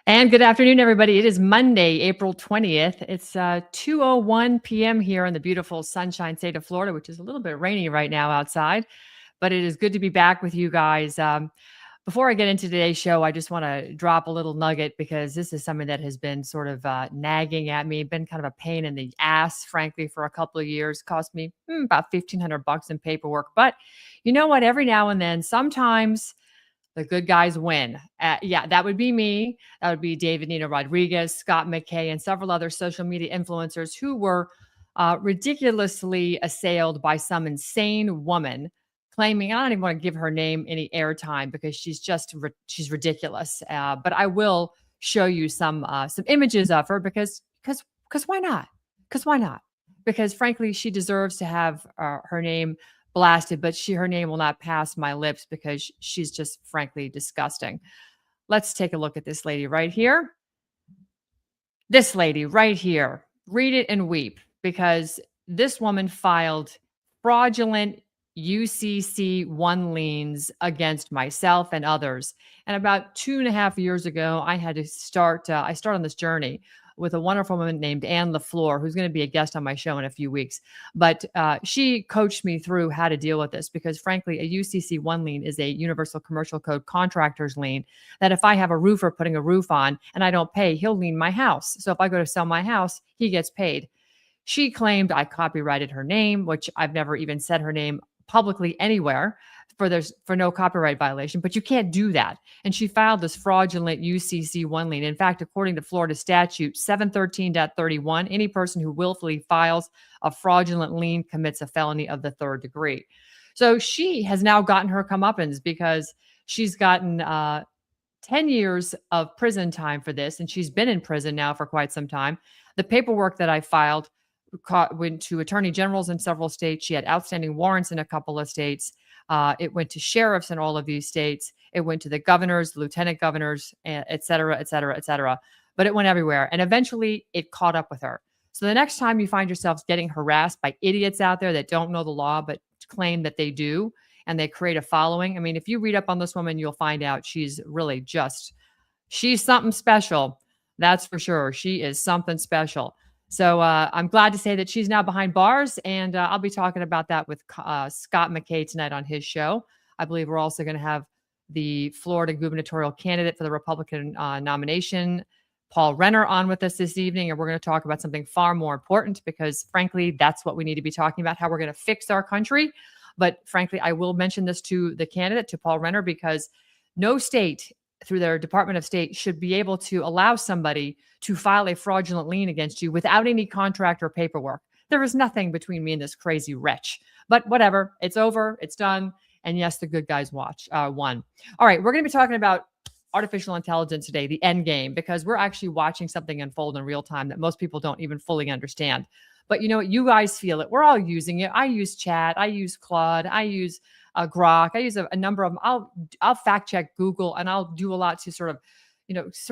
And good afternoon, everybody. It is Monday, April 20th. It's 2:01 p.m. here in the beautiful sunshine state of Florida, which is a little bit rainy right now outside, but it is good to be back with you guys. Before I get into today's show, I just want to drop a little nugget because this is something that has been sort of nagging at me, been kind of a pain in the ass, frankly, for a couple of years. Cost me about $1,500 in paperwork. But you know what? Every now and then, sometimes the good guys win. Yeah, that would be me. That would be David Nino Rodriguez, Scott McKay, and several other social media influencers who were ridiculously assailed by some insane woman claiming, I don't even want to give her name any airtime because she's ridiculous. But I will show you some images of her because why not? Because why not? Because frankly, she deserves to have her name blasted, but her name will not pass my lips because she's just frankly disgusting. Let's take a look at this lady right here. This lady right here. Read it and weep because this woman filed fraudulent UCC1 liens against myself and others. And about 2.5 years ago, I had to start. I started on this journey with a wonderful woman named Anne LaFleur, who's going to be a guest on my show in a few weeks. But she coached me through how to deal with this because, frankly, a UCC1 lien is a Universal Commercial Code contractor's lien that if I have a roofer putting a roof on and I don't pay, he'll lien my house. So if I go to sell my house, he gets paid. She claimed I copyrighted her name, which I've never even said her name publicly anywhere for no copyright violation, but you can't do that. And she filed this fraudulent UCC1 lien. In fact, according to Florida statute 713.31, any person who willfully files a fraudulent lien commits a felony of the third degree. So she has now gotten her comeuppance because she's gotten 10 years of prison time for this, and she's been in prison now for quite some time. The paperwork that I filed went to attorney generals in several states. She had outstanding warrants in a couple of states. It went to sheriffs in all of these states. It went to the governors, lieutenant governors, et cetera, et cetera, et cetera. But it went everywhere. And eventually it caught up with her. So the next time you find yourselves getting harassed by idiots out there that don't know the law, but claim that they do, and they create a following. I mean, if you read up on this woman, you'll find out she's really she's something special. That's for sure. She is something special. So I'm glad to say that she's now behind bars, and I'll be talking about that with Scott McKay tonight on his show. I believe we're also going to have the Florida gubernatorial candidate for the Republican nomination, Paul Renner, on with us this evening, and we're going to talk about something far more important because, frankly, that's what we need to be talking about, how we're going to fix our country. But frankly, I will mention this to the candidate, to Paul Renner, because no state through their Department of State should be able to allow somebody to file a fraudulent lien against you without any contract or paperwork. There is nothing between me and this crazy wretch. But whatever, it's over, it's done. And yes, the good guys won. All right, we're going to be talking about artificial intelligence today, the Endgame, because we're actually watching something unfold in real time that most people don't even fully understand. But you know what? You guys feel it. We're all using it. I use Chat. I use Claude. I use Grok. I use a number of them. I'll fact check Google, and I'll do a lot to sort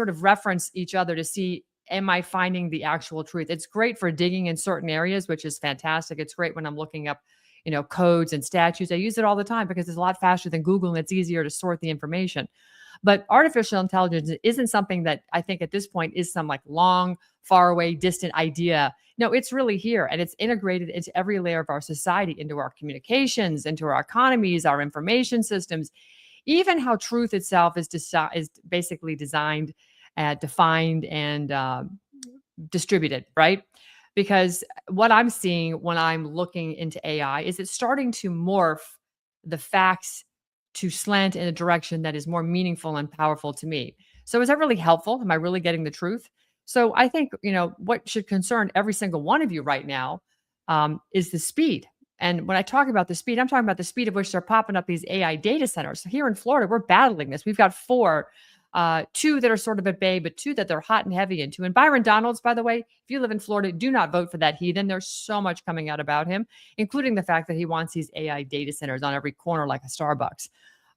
of reference each other to see, am I finding the actual truth? It's great for digging in certain areas, which is fantastic. It's great when I'm looking up, codes and statutes. I use it all the time because it's a lot faster than Google and it's easier to sort the information. But artificial intelligence isn't something that I think at this point is some like long, far away, distant idea. No, it's really here, and it's integrated into every layer of our society, into our communications, into our economies, our information systems, even how truth itself is basically designed, defined, and distributed, right? Because what I'm seeing when I'm looking into AI is it's starting to morph the facts to slant in a direction that is more meaningful and powerful to me. So is that really helpful? Am I really getting the truth? So I think, what should concern every single one of you right now is the speed. And when I talk about the speed, I'm talking about the speed of which they're popping up these AI data centers. So here in Florida, we're battling this. We've got 4, 2 that are sort of at bay, but 2 that they're hot and heavy into. And Byron Donalds, by the way, if you live in Florida, do not vote for that heathen. There's so much coming out about him, including the fact that he wants these AI data centers on every corner like a Starbucks.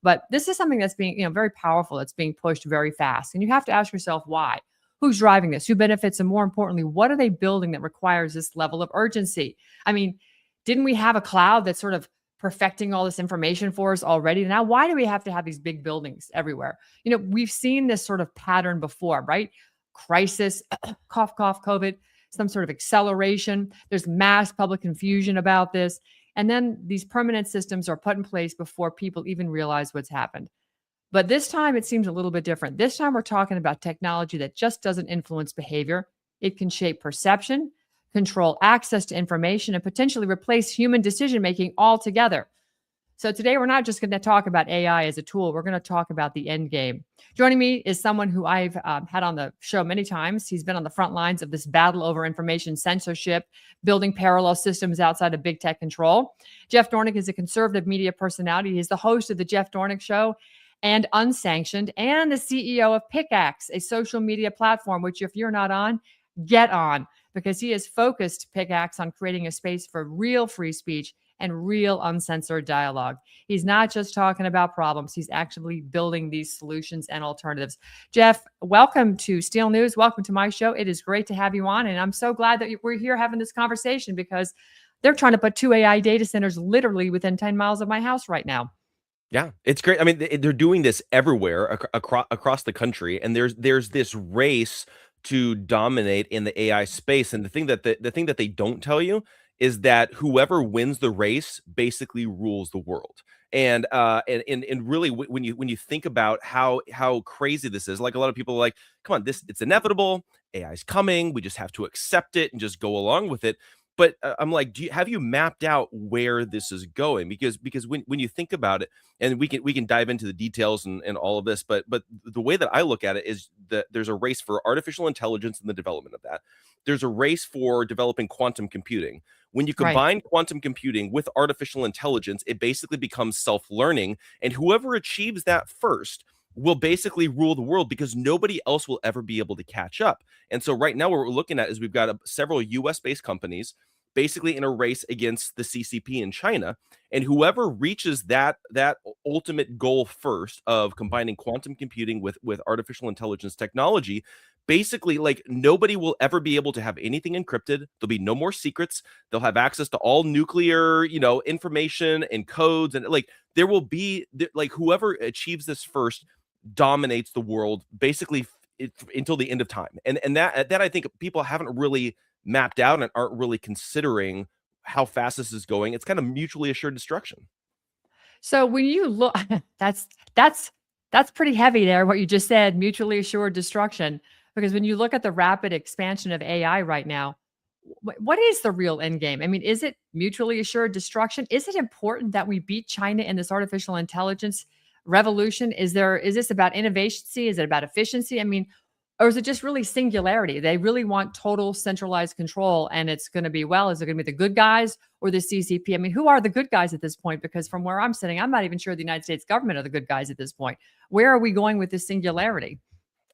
But this is something that's being, very powerful. It's being pushed very fast. And you have to ask yourself why. Who's driving this? Who benefits? And more importantly, what are they building that requires this level of urgency? I mean, didn't we have a cloud that sort of perfecting all this information for us already. Now, why do we have to have these big buildings everywhere? We've seen this sort of pattern before, right? Crisis, cough, cough, COVID, some sort of acceleration. There's mass public confusion about this. And then these permanent systems are put in place before people even realize what's happened. But this time it seems a little bit different. This time we're talking about technology that just doesn't influence behavior. It can shape perception, control access to information, and potentially replace human decision making altogether. So today we're not just going to talk about AI as a tool. We're going to talk about the end game. Joining me is someone who I've had on the show many times. He's been on the front lines of this battle over information censorship, building parallel systems outside of big tech control. Jeff Dornik is a conservative media personality. He's the host of the Jeff Dornik Show and Unsanctioned, and the CEO of PickAx, a social media platform, which if you're not on, get on, because he has focused PickAx on creating a space for real free speech and real uncensored dialogue. He's not just talking about problems, he's actually building these solutions and alternatives. Jeff, welcome to Steel News. Welcome to my show. It is great to have you on. And I'm so glad that we're here having this conversation, because they're trying to put 2 AI data centers literally within 10 miles of my house right now. Yeah, it's great. I mean, they're doing this everywhere across the country, and there's this race to dominate in the AI space. And the thing that they don't tell you is that whoever wins the race basically rules the world. And really, when you think about how crazy this is, like a lot of people are like, come on, it's inevitable. AI is coming. We just have to accept it and just go along with it. But I'm like, have you mapped out where this is going? Because when you think about it, and we can dive into the details and all of this, but the way that I look at it is that there's a race for artificial intelligence and the development of that. There's a race for developing quantum computing. When you Right. combine quantum computing with artificial intelligence, it basically becomes self-learning, and whoever achieves that first will basically rule the world, because nobody else will ever be able to catch up. And so right now what we're looking at is we've got several US based companies basically in a race against the CCP in China, and whoever reaches that ultimate goal first of combining quantum computing with artificial intelligence technology, basically, like, nobody will ever be able to have anything encrypted. There'll be no more secrets. They'll have access to all nuclear, information and codes, and like there will be like whoever achieves this first dominates the world basically until the end of time. And that I think people haven't really mapped out and aren't really considering how fast this is going. It's kind of mutually assured destruction. So when you look, that's that's pretty heavy there. What you just said, mutually assured destruction. Because when you look at the rapid expansion of AI right now, what is the real end game? I mean, is it mutually assured destruction? Is it important that we beat China in this artificial intelligence revolution? Is this about innovation? Is it about efficiency? I mean, or is it just really singularity? They really want total centralized control, and it's going to be, well, is it going to be the good guys or the CCP? I mean, who are the good guys at this point? Because from where I'm sitting, I'm not even sure the United States government are the good guys at this point. Where are we going with this singularity?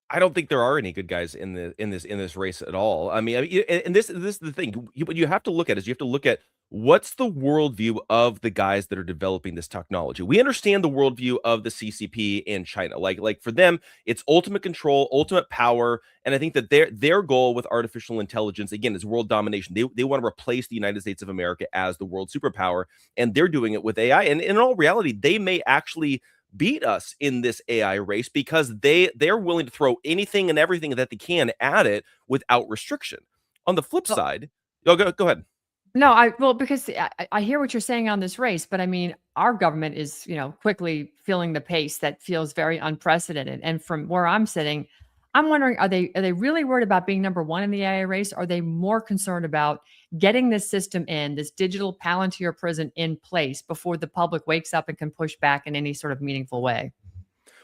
I don't think there are any good guys in this race at all. And this is the thing. What you have to look at is you have to look at what's the worldview of the guys that are developing this technology. We understand the worldview of the CCP and China. Like for them, it's ultimate control, ultimate power, and I think that their goal with artificial intelligence again is world domination. They want to replace the United States of America as the world superpower, and they're doing it with AI. And in all reality, they may actually beat us in this AI race because they're willing to throw anything and everything that they can at it without restriction. On the flip Well, side, go ahead. no, because I hear what you're saying on this race, but I mean, our government is, quickly feeling the pace that feels very unprecedented. And from where I'm sitting, I'm wondering, are they really worried about being number one in the AI race? Are they more concerned about getting this system in, this digital Palantir prison in place before the public wakes up and can push back in any sort of meaningful way?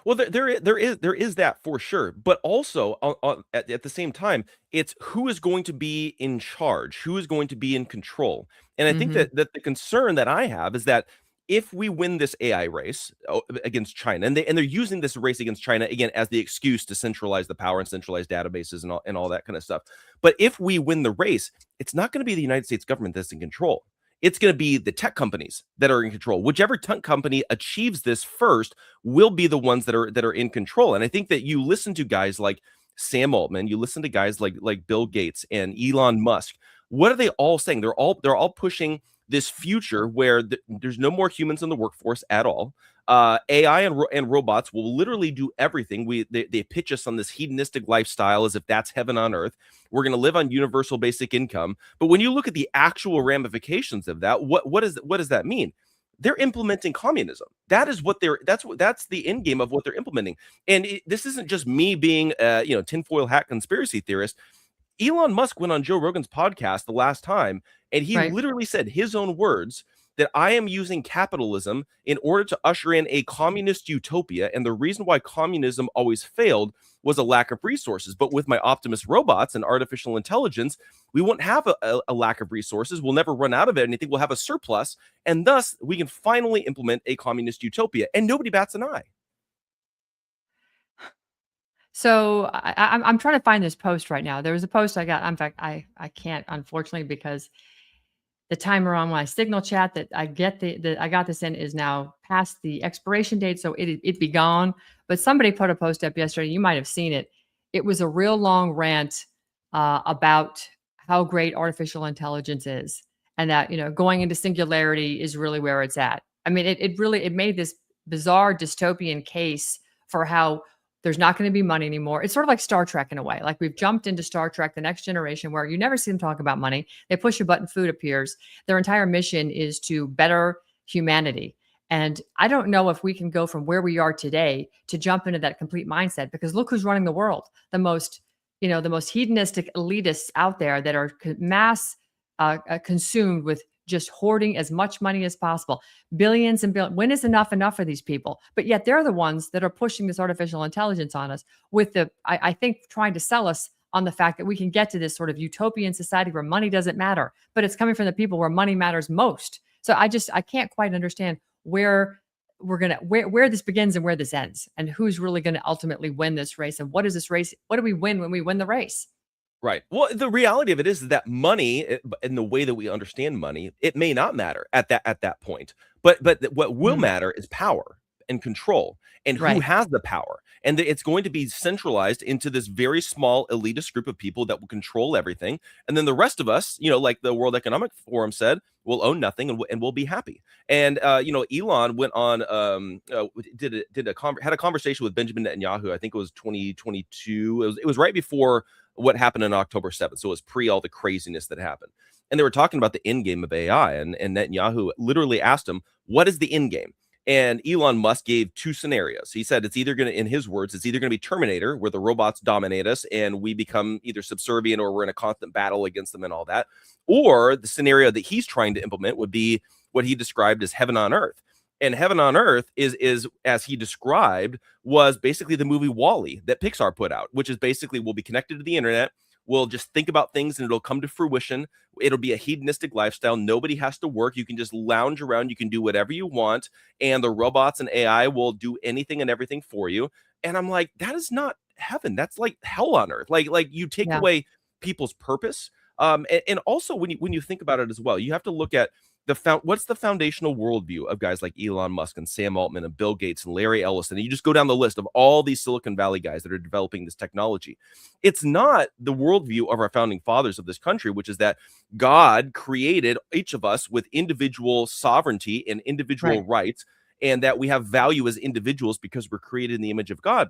Well, there is that for sure, but also at the same time, it's who is going to be in charge, who is going to be in control, and I think Hmm. that the concern that I have is that if we win this AI race against China, and they're using this race against China again as the excuse to centralize the power and centralize databases and all that kind of stuff, but if we win the race, it's not going to be the United States government that's in control. It's going to be the tech companies that are in control. Whichever tech company achieves this first will be the ones that are in control. And I think that you listen to guys like Sam Altman, you listen to guys like Bill Gates and Elon Musk. What are they all saying? They're all pushing this future where there's no more humans in the workforce at all. AI and robots will literally do everything. They pitch us on this hedonistic lifestyle as if that's heaven on earth. We're going to live on universal basic income. But when you look at the actual ramifications of that, what does that mean? They're implementing communism. That's the end game of what they're implementing. And this isn't just me being tinfoil hat conspiracy theorist. Elon Musk went on Joe Rogan's podcast the last time, and he Right. literally said his own words that I am using capitalism in order to usher in a communist utopia. And the reason why communism always failed was a lack of resources. But with my Optimus robots and artificial intelligence, we won't have a lack of resources. We'll never run out of anything. We'll have a surplus. And thus, we can finally implement a communist utopia. And nobody bats an eye. So I'm trying to find this post right now. There was a post I got. In fact, I can't, unfortunately, because the timer on my Signal chat that I get I got this in is now past the expiration date, so it be gone. But somebody put a post up yesterday. You might have seen it. It was a real long rant about how great artificial intelligence is, and that going into singularity is really where it's at. I mean, it made this bizarre dystopian case for how there's not going to be money anymore. It's sort of like Star Trek in a way. Like we've jumped into Star Trek, the next generation, where you never see them talk about money. They push a button, food appears. Their entire mission is to better humanity. And I don't know if we can go from where we are today to jump into that complete mindset, because look who's running the world. The most hedonistic elitists out there that are mass consumed with just hoarding as much money as possible. Billions and billions. When is enough for these people? But yet they're the ones that are pushing this artificial intelligence on us with I think, trying to sell us on the fact that we can get to this sort of utopian society where money doesn't matter, but it's coming from the people where money matters most. So I can't quite understand where where this begins and where this ends, and who's really going to ultimately win this race, and what is this race? What do we win when we win the race? Right. Well, the reality of it is that money, in the way that we understand money, it may not matter at that point. But what will Mm, matter is power and control, and who right. has the power. And it's going to be centralized into this very small elitist group of people that will control everything. And then the rest of us, like the World Economic Forum said, will own nothing, and we'll be happy. And Elon went on, had a conversation with Benjamin Netanyahu. I think it was 2022. It was right before what happened on October 7th. So it was pre all the craziness that happened. And they were talking about the end game of AI. And Netanyahu literally asked him, what is the end game? And Elon Musk gave two scenarios. He said it's either going to, in his words, it's either going to be Terminator, where the robots dominate us and we become either subservient or we're in a constant battle against them and all that. Or the scenario that he's trying to implement would be what he described as heaven on earth. And heaven on earth is as he described, was basically the movie Wall-E that Pixar put out, which is basically we'll be connected to the internet. We'll just think about things and it'll come to fruition. It'll be a hedonistic lifestyle. Nobody has to work. You can just lounge around. You can do whatever you want. And the robots and AI will do anything and everything for you. And I'm like, that is not heaven. That's like hell on earth. Like you take Yeah. away people's purpose. And also when you think about it as well, you have to look at what's the foundational worldview of guys like Elon Musk and Sam Altman and Bill Gates and Larry Ellison. And you just go down the list of all these Silicon Valley guys that are developing this technology. It's not the worldview of our founding fathers of this country, which is that God created each of us with individual sovereignty and individual Right. rights, and that we have value as individuals because we're created in the image of God.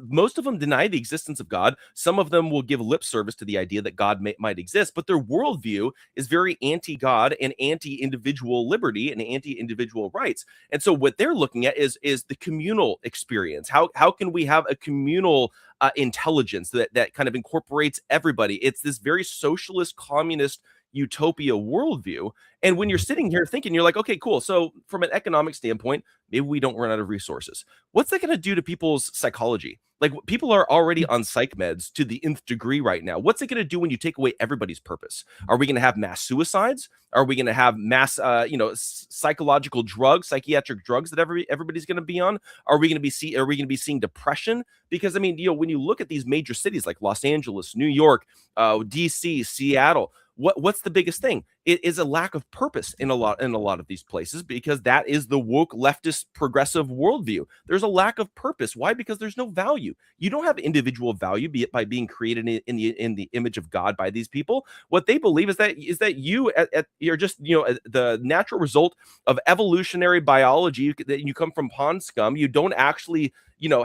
Most of them deny the existence of God. Some of them will give lip service to the idea that God might exist, but their worldview is very anti-God and anti-individual liberty and anti-individual rights. And so what they're looking at is the communal experience. How can we have a communal intelligence that kind of incorporates everybody? It's this very socialist, communist utopia worldview. And when you're sitting here thinking, you're like, okay, cool. So from an economic standpoint, maybe we don't run out of resources. What's that going to do to people's psychology? Like people are already on psych meds to the nth degree right now. What's it going to do when you take away everybody's purpose? Are we going to have mass suicides? Are we going to have mass, psychological drugs, psychiatric drugs that everybody's going to be on? Are we going to be seeing depression? Because I mean, when you look at these major cities like Los Angeles, New York, DC, Seattle, what's the biggest thing? It is a lack of purpose in a lot of these places, because that is the woke leftist progressive worldview. There's a lack of purpose. Why? Because there's no value. You don't have individual value, be it by being created in the image of God by these people. What they believe is that you're just, the natural result of evolutionary biology, that you come from pond scum. You don't actually,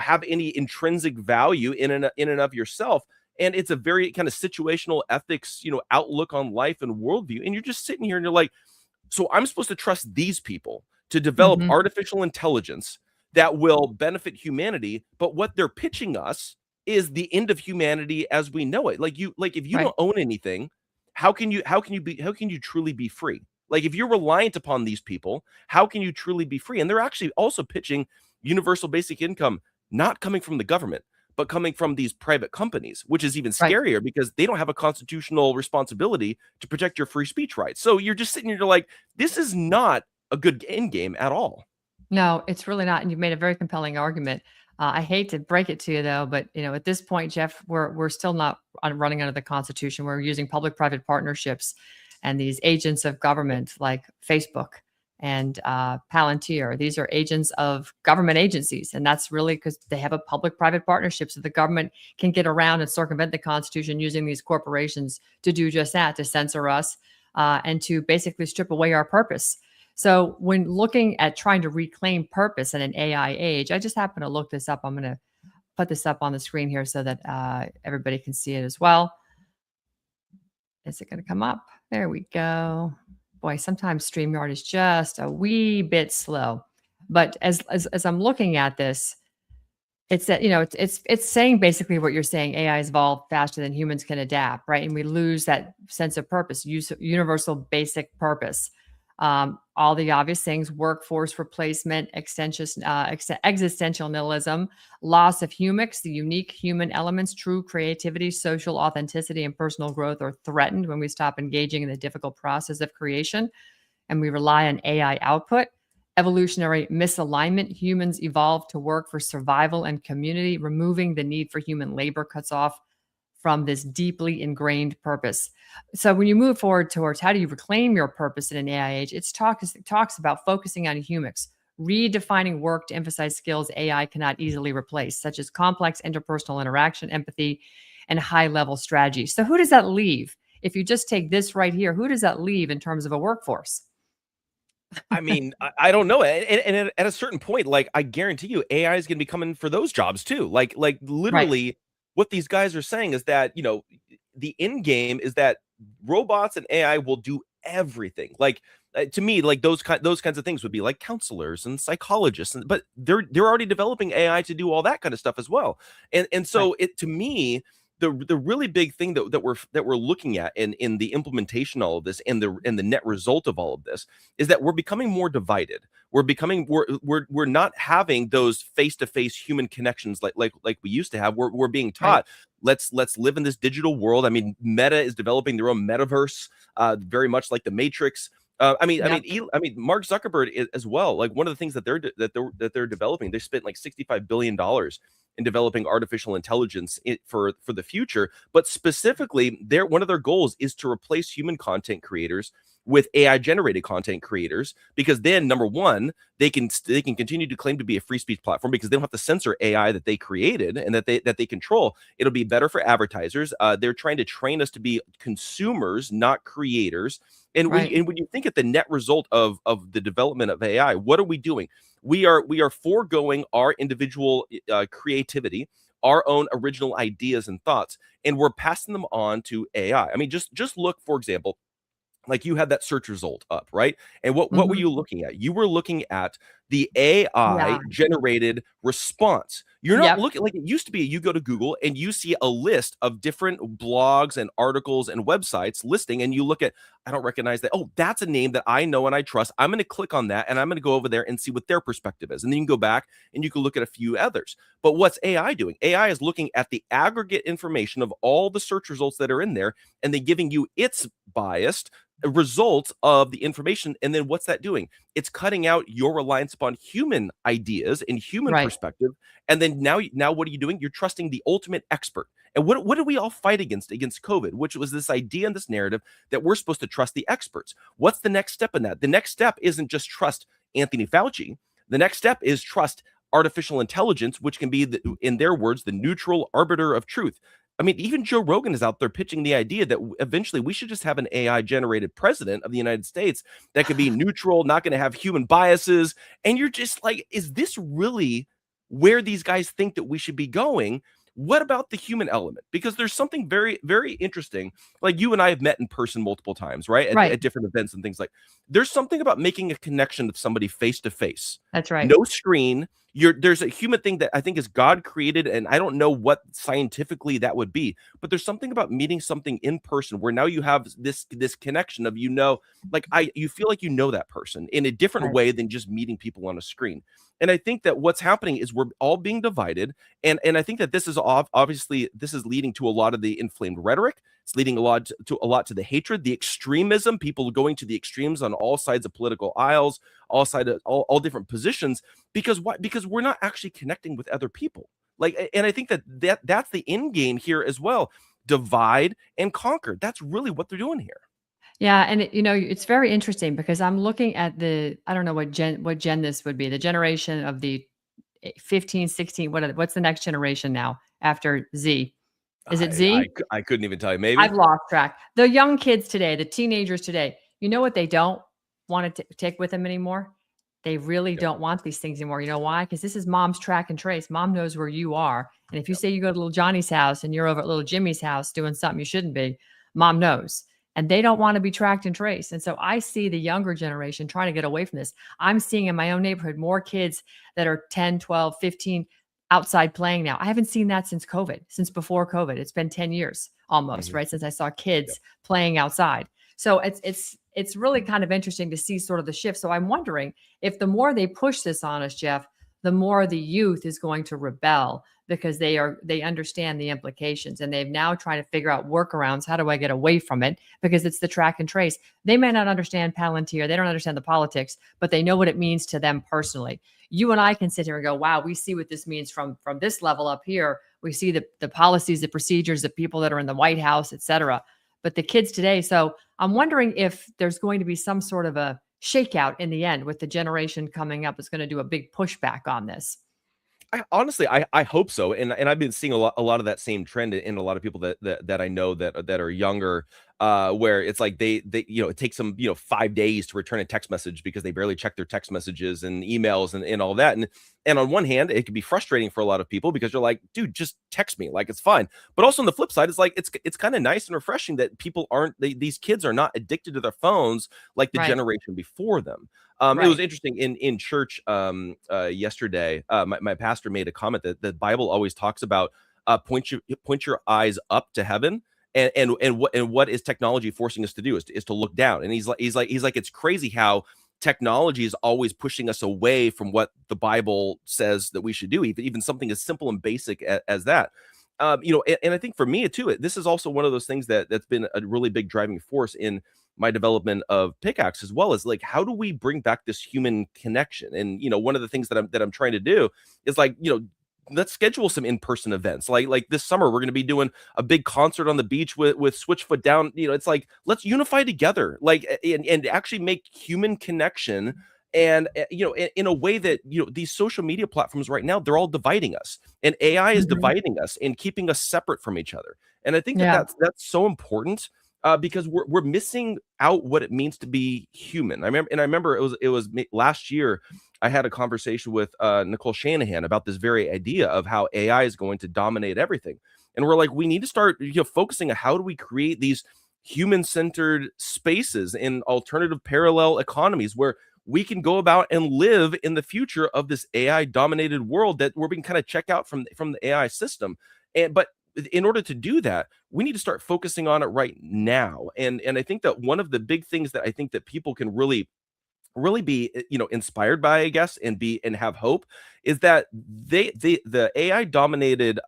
have any intrinsic value in and of yourself. And it's a very kind of situational ethics, outlook on life and worldview. And you're just sitting here and you're like, so I'm supposed to trust these people to develop Mhm. artificial intelligence that will benefit humanity, but what they're pitching us is the end of humanity as we know it. Like if you Right. don't own anything, how can you truly be free? Like if you're reliant upon these people, how can you truly be free? And they're actually also pitching universal basic income, not coming from the government, but coming from these private companies, which is even Right. scarier because they don't have a constitutional responsibility to protect your free speech rights. So you're just sitting here, you're like, this is not a good end game at all. No, it's really not, and you've made a very compelling argument. I hate to break it to you though, but at this point, Jeff, we're still not running under the Constitution. We're using public-private partnerships, and these agents of government like Facebook and Palantir. These are agents of government agencies, and that's really because they have a public-private partnership, so the government can get around and circumvent the Constitution using these corporations to do just that, to censor us and to basically strip away our purpose. So when looking at trying to reclaim purpose in an AI age, I just happen to look this up. I'm going to put this up on the screen here so that everybody can see it as well. Is it going to come up? There we go. Boy, sometimes StreamYard is just a wee bit slow. But as I'm looking at this, it's that it's saying basically what you're saying. AI has evolved faster than humans can adapt, right? And we lose that sense of purpose, universal basic purpose. All the obvious things: workforce replacement, existential nihilism, loss of humics, the unique human elements, true creativity, social authenticity, and personal growth are threatened when we stop engaging in the difficult process of creation and we rely on AI output. Evolutionary misalignment: humans evolved to work for survival and community. Removing the need for human labor cuts off from this deeply ingrained purpose. So when you move forward towards how do you reclaim your purpose in an AI age, it talks about focusing on humics, redefining work to emphasize skills AI cannot easily replace, such as complex interpersonal interaction, empathy, and high-level strategy. So who does that leave? If you just take this right here, who does that leave in terms of a workforce? I mean, I don't know. And at a certain point, like I guarantee you, AI is going to be coming for those jobs too. Like Right, literally, what these guys are saying is that the end game is that robots and AI will do everything. Like to me, like those kinds of things would be like counselors and psychologists, but they're already developing AI to do all that kind of stuff as well. And right, so it to me. The really big thing that we're looking at in the implementation of all of this and the net result of all of this is that we're becoming more divided. We're not having those face-to-face human connections like we used to have. We're being right. taught, let's live in this digital world. I mean, Meta is developing their own metaverse, very much like the Matrix. Yep. I mean, Mark Zuckerberg as well. Like one of the things that they're developing, they spent like $65 billion in developing artificial intelligence for the future. But specifically, one of their goals is to replace human content creators with AI generated content creators, because then number one, they can continue to claim to be a free speech platform because they don't have to censor AI that they created and that they control. It'll be better for advertisers. They're trying to train us to be consumers, not creators. And Right. when you think at the net result of the development of AI, what are we doing? We are foregoing our individual creativity, our own original ideas and thoughts, and we're passing them on to AI. I mean, just look, for example, like you had that search result up, right? And what were Mhm. you looking at? You were looking at the Yeah. AI generated response. You're not Yep. looking like it used to be. You go to Google and you see a list of different blogs and articles and websites listing, and you look at, I don't recognize that. Oh, that's a name that I know and I trust. I'm going to click on that and I'm going to go over there and see what their perspective is. And then you can go back and you can look at a few others. But what's AI doing? AI is looking at the aggregate information of all the search results that are in there, and then giving you its biased result of the information. And then what's that doing? It's cutting out your reliance upon human ideas and human Right. perspective. And then now what are you doing? You're trusting the ultimate expert. And what did we all fight against COVID, which was this idea and this narrative that we're supposed to trust the experts. What's the next step in that? The next step isn't just trust Anthony Fauci. The next step is trust artificial intelligence, which can be, in their words, the neutral arbiter of truth. I mean, even Joe Rogan is out there pitching the idea that eventually we should just have an AI generated president of the United States that could be neutral, not going to have human biases. And you're just like, is this really where these guys think that we should be going? What about the human element? Because there's something very, very interesting. Like, you and I have met in person multiple times, right? At different events and things like. There's something about making a connection with somebody face to face. That's right. No screen. There's a human thing that I think is God created, and I don't know what scientifically that would be, but there's something about meeting something in person where now you have this connection of, like, you feel like you know that person in a different way than just meeting people on a screen. And I think that what's happening is we're all being divided, and I think that this is obviously this is leading to a lot of the inflamed rhetoric. It's leading a lot to the hatred, the extremism, people going to the extremes on all sides of political aisles, all different positions. Because what? Because we're not actually connecting with other people. Like, and I think that's the end game here as well. Divide and conquer. That's really what they're doing here. Yeah, and it's very interesting because I'm looking at I don't know what gen this would be, the generation of the 15, 16, what's the next generation now after Z? Is it Z? I couldn't even tell you. Maybe I've lost track. The young kids today, the teenagers today, you know what they don't want to take with them anymore? They really don't want these things anymore. You know why? Because this is mom's track and trace. Mom knows where you are. And if you say you go to little Johnny's house and you're over at little Jimmy's house doing something you shouldn't be, mom knows. And they don't want to be tracked and traced. And so I see the younger generation trying to get away from this. I'm seeing in my own neighborhood more kids that are 10, 12, 15 outside playing now. I haven't seen that since COVID, since before COVID. It's been 10 years almost, right? Since I saw kids playing outside. So it's really kind of interesting to see sort of the shift. So I'm wondering if the more they push this on us, Jeff, the more the youth is going to rebel because they understand the implications, and they've now trying to figure out workarounds. How do I get away from it? Because it's the track and trace. They may not understand Palantir. They don't understand the politics, but they know what it means to them personally. You and I can sit here and go, wow, we see what this means from this level up here. We see the policies, the procedures, the people that are in the White House, et cetera. But the kids today, so I'm wondering if there's going to be some sort of a shakeout in the end with the generation coming up is going to do a big pushback on this. Honestly, I hope so, and I've been seeing a lot of that same trend in a lot of people that I know that are younger, where it's like they it takes them 5 days to return a text message because they barely check their text messages and emails and all that, and on one hand it can be frustrating for a lot of people because you're like, dude, just text me, like, it's fine. But also on the flip side, it's like it's kind of nice and refreshing that people these kids are not addicted to their phones like the generation before them. It was interesting in church yesterday. My pastor made a comment that the Bible always talks about point your eyes up to heaven, and what is technology forcing us to do is to look down. And he's like it's crazy how technology is always pushing us away from what the Bible says that we should do, even something as simple and basic as that. And I think for me too, this is also one of those things that's been a really big driving force in my development of PickAx, as well as like, how do we bring back this human connection? And one of the things that I'm trying to do is like, let's schedule some in-person events. Like this summer, we're going to be doing a big concert on the beach with Switchfoot Down. It's like, let's unify together, like, and actually make human connection. And in a way that these social media platforms right now, they're all dividing us, and AI is dividing us and keeping us separate from each other. And I think that's so important. Because we're missing out what it means to be human. I remember it was last year. I had a conversation with Nicole Shanahan about this very idea of how AI is going to dominate everything, and we're like, we need to start focusing on how do we create these human-centered spaces in alternative parallel economies where we can go about and live in the future of this AI-dominated world that we're being kind of checked out from the AI system, but in order to do that, we need to start focusing on it right now. And I think that one of the big things that I think that people can really be inspired by, I guess, and have hope is that the AI dominated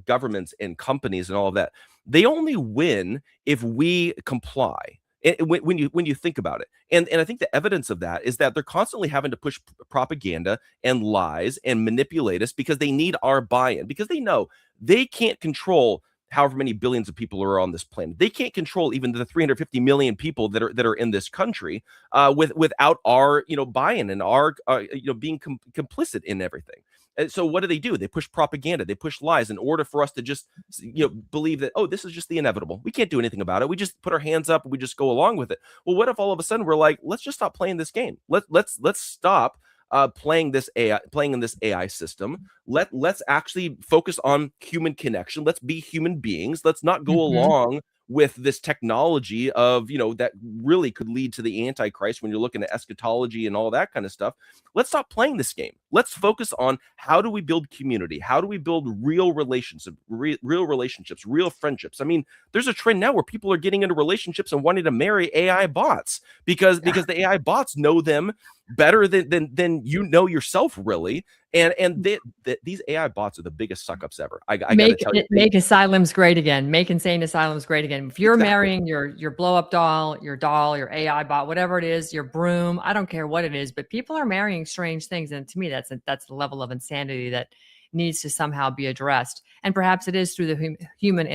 governments and companies and all of that, they only win if we comply. When you think about it, and I think the evidence of that is that they're constantly having to push propaganda and lies and manipulate us because they need our buy-in, because they know they can't control however many billions of people are on this planet. They can't control even the 350 million people that are in this country without our buy-in and our being complicit in everything. And so what do? They push propaganda, they push lies in order for us to just believe that, oh, this is just the inevitable. We can't do anything about it. We just put our hands up and we just go along with it. Well, what if all of a sudden we're like, let's just stop playing this game. Let's stop playing in this AI system. Let's actually focus on human connection. Let's be human beings. Let's not go Mhm. along with this technology of that really could lead to the antichrist when you're looking at eschatology and all that kind of stuff. Let's stop playing this game. Let's focus on how do we build community? How do we build real relationships, real friendships? I mean, there's a trend now where people are getting into relationships and wanting to marry AI bots because the AI bots know them better than yourself, really. And these AI bots are the biggest suck ups ever. I got to tell you, Make asylums great again. Make insane asylums great again. If you're exactly. marrying your blow up doll, your AI bot, whatever it is, your broom, I don't care what it is, but people are marrying strange things, and to me, that's the level of insanity that needs to somehow be addressed. And perhaps it is through the human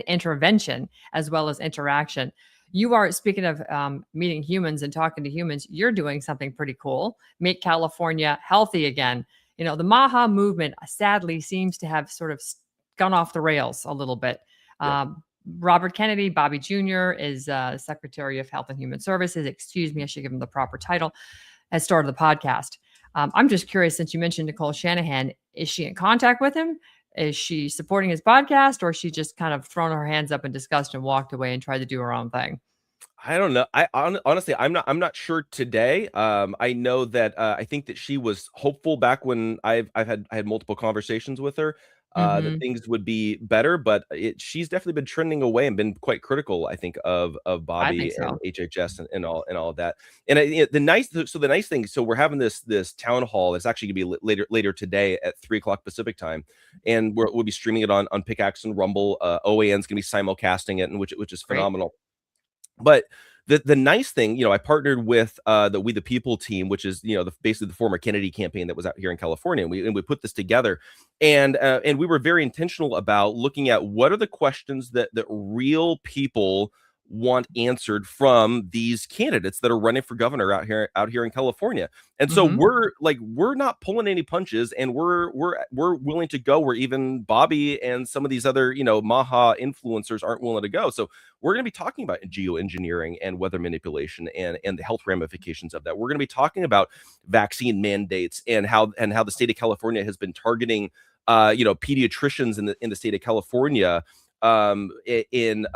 intervention as well as interaction. You are, speaking of meeting humans and talking to humans, you're doing something pretty cool. Make California healthy again. The Maha movement sadly seems to have sort of gone off the rails a little bit. Yeah. Robert Kennedy, Bobby Jr., is Secretary of Health and Human Services. Excuse me, I should give him the proper title. Has started the podcast. I'm just curious, since you mentioned Nicole Shanahan, is she in contact with him? Is she supporting his podcast, or is she just kind of thrown her hands up in disgust and walked away and tried to do her own thing? I don't know. Honestly, I'm not sure today. I know that I think that she was hopeful back when I had multiple conversations with her that Mm-hmm. things would be better, but she's definitely been trending away and been quite critical, I think, of I think Bobby and so. HHS and all of that. And the nice thing, so we're having this town hall. It's actually gonna be later today at 3 o'clock Pacific time, and we'll be streaming it on PickAx and Rumble. OAN's gonna be simulcasting it, and which is Great. phenomenal. But the nice thing, I partnered with the We the People team, which is basically the former Kennedy campaign that was out here in California, and we put this together, and we were very intentional about looking at what are the questions that real people want answered from these candidates that are running for governor out here in California. And so Mm-hmm. we're not pulling any punches, and we're willing to go where even Bobby and some of these other Maha influencers aren't willing to go. So we're going to be talking about geoengineering and weather manipulation and the health ramifications of that. We're going to be talking about vaccine mandates and how the state of California has been targeting pediatricians in the state of California in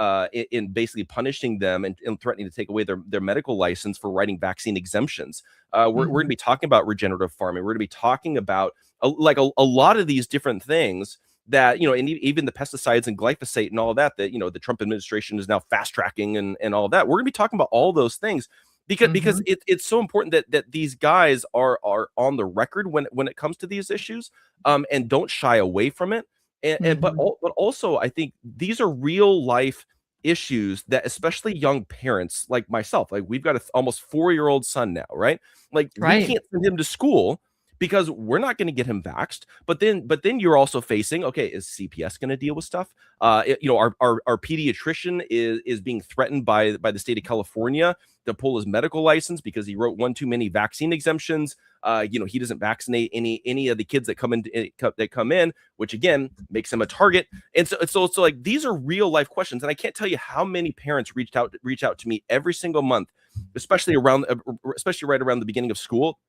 basically punishing them and threatening to take away their medical license for writing vaccine exemptions. We're going to Mm-hmm. be talking about regenerative farming. We're going to be talking about a lot of these different things that and even the pesticides and glyphosate and all of that the Trump administration is now fast tracking and all of that. We're going to be talking about all those things because Mm-hmm. it's so important that these guys are on the record when it comes to these issues, and don't shy away from it. Mm-hmm. But also I think these are real life issues that especially young parents like myself, like we've got a almost 4-year-old son now, right? Like we Right. can't send him to school because we're not going to get him vaxxed. But then you're also facing, okay, is CPS going to deal with stuff? Our pediatrician is being threatened by the state of California to pull his medical license because he wrote one too many vaccine exemptions. He doesn't vaccinate any of the kids that come in, which again makes him a target. And so like these are real life questions, and I can't tell you how many parents reach out to me every single month, especially right around the beginning of school.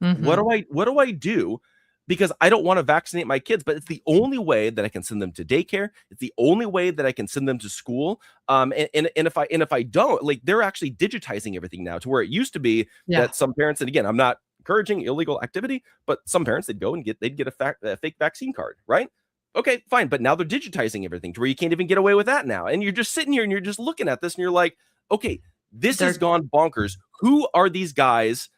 Mm-hmm. What do I do? Because I don't want to vaccinate my kids, but it's the only way that I can send them to daycare. It's the only way that I can send them to school. And if I don't, like they're actually digitizing everything now to where it used to be Yeah. that some parents, and again, I'm not encouraging illegal activity, but some parents they'd get a fake vaccine card, right? Okay, fine, but now they're digitizing everything to where you can't even get away with that now. And you're just sitting here and you're just looking at this and you're like, okay, this has They're gone bonkers. Who are these guys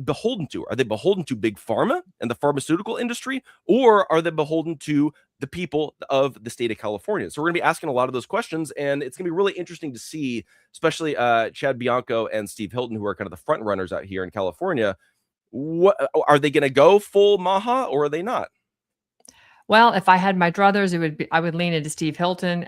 beholden to? Are they beholden to big pharma and the pharmaceutical industry, or are they beholden to the people of the state of California? So we're going to be asking a lot of those questions, and it's going to be really interesting to see, especially Chad Bianco and Steve Hilton, who are kind of the front runners out here in California. What are they going to go full Maha, or are they not? Well, if I had my druthers, I would lean into Steve Hilton,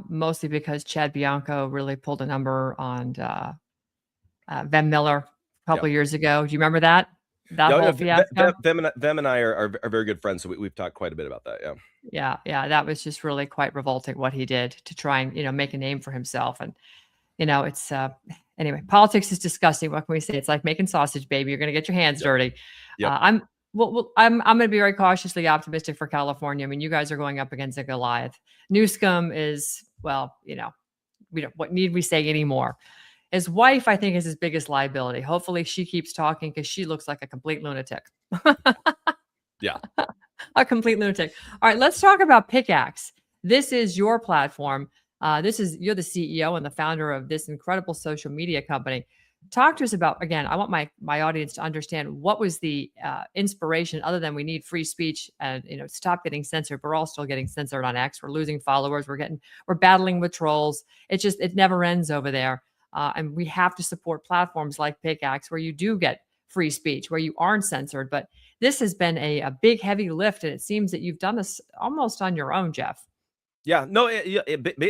mostly because Chad Bianco really pulled a number on Van Miller a Yeah. couple of years ago. Do you remember that No, whole no, fiasco? Them and I are very good friends, so we've talked quite a bit about that. Yeah. Yeah, that was just really quite revolting what he did to try and make a name for himself. And it's anyway, politics is disgusting. What can we say? It's like making sausage, baby. You're going to get your hands Yep. dirty. Yep. I'm going to be very cautiously optimistic for California. I mean, you guys are going up against a Goliath. Newscomb is, well, we don't. What need we say anymore? His wife, I think, is his biggest liability. Hopefully, she keeps talking because she looks like a complete lunatic. Yeah. A complete lunatic. All right, let's talk about PickAx. This is your platform. You're the CEO and the founder of this incredible social media company. Talk to us about, again, I want my audience to understand what was the inspiration other than we need free speech and stop getting censored. We're all still getting censored on X. We're losing followers. We're battling with trolls. It never ends over there. And we have to support platforms like PickAx where you do get free speech, where you aren't censored. But this has been a big, heavy lift, and it seems that you've done this almost on your own, Jeff. Yeah, no, I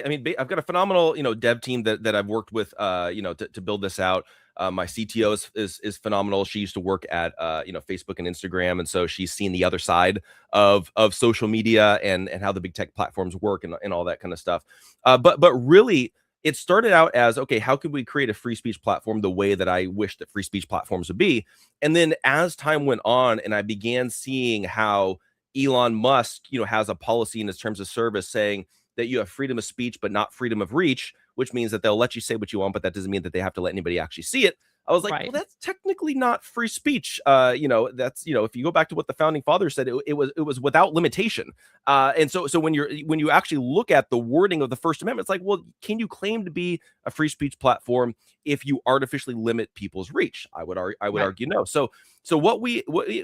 mean, I've got a phenomenal, dev team that I've worked with, to build this out. My CTO is phenomenal. She used to work at, Facebook and Instagram, and so she's seen the other side of social media and how the big tech platforms work and all that kind of stuff. But really, it started out as, okay, how could we create a free speech platform the way that I wish that free speech platforms would be? And then as time went on, and I began seeing how Elon Musk, has a policy in his terms of service saying that you have freedom of speech, but not freedom of reach, which means that they'll let you say what you want, but that doesn't mean that they have to let anybody actually see it. I was like, Right. well, that's technically not free speech. That's, if you go back to what the founding fathers said, it was without limitation. And so when you actually look at the wording of the First Amendment, it's like, well, can you claim to be a free speech platform if you artificially limit people's reach? I would argue no. So what we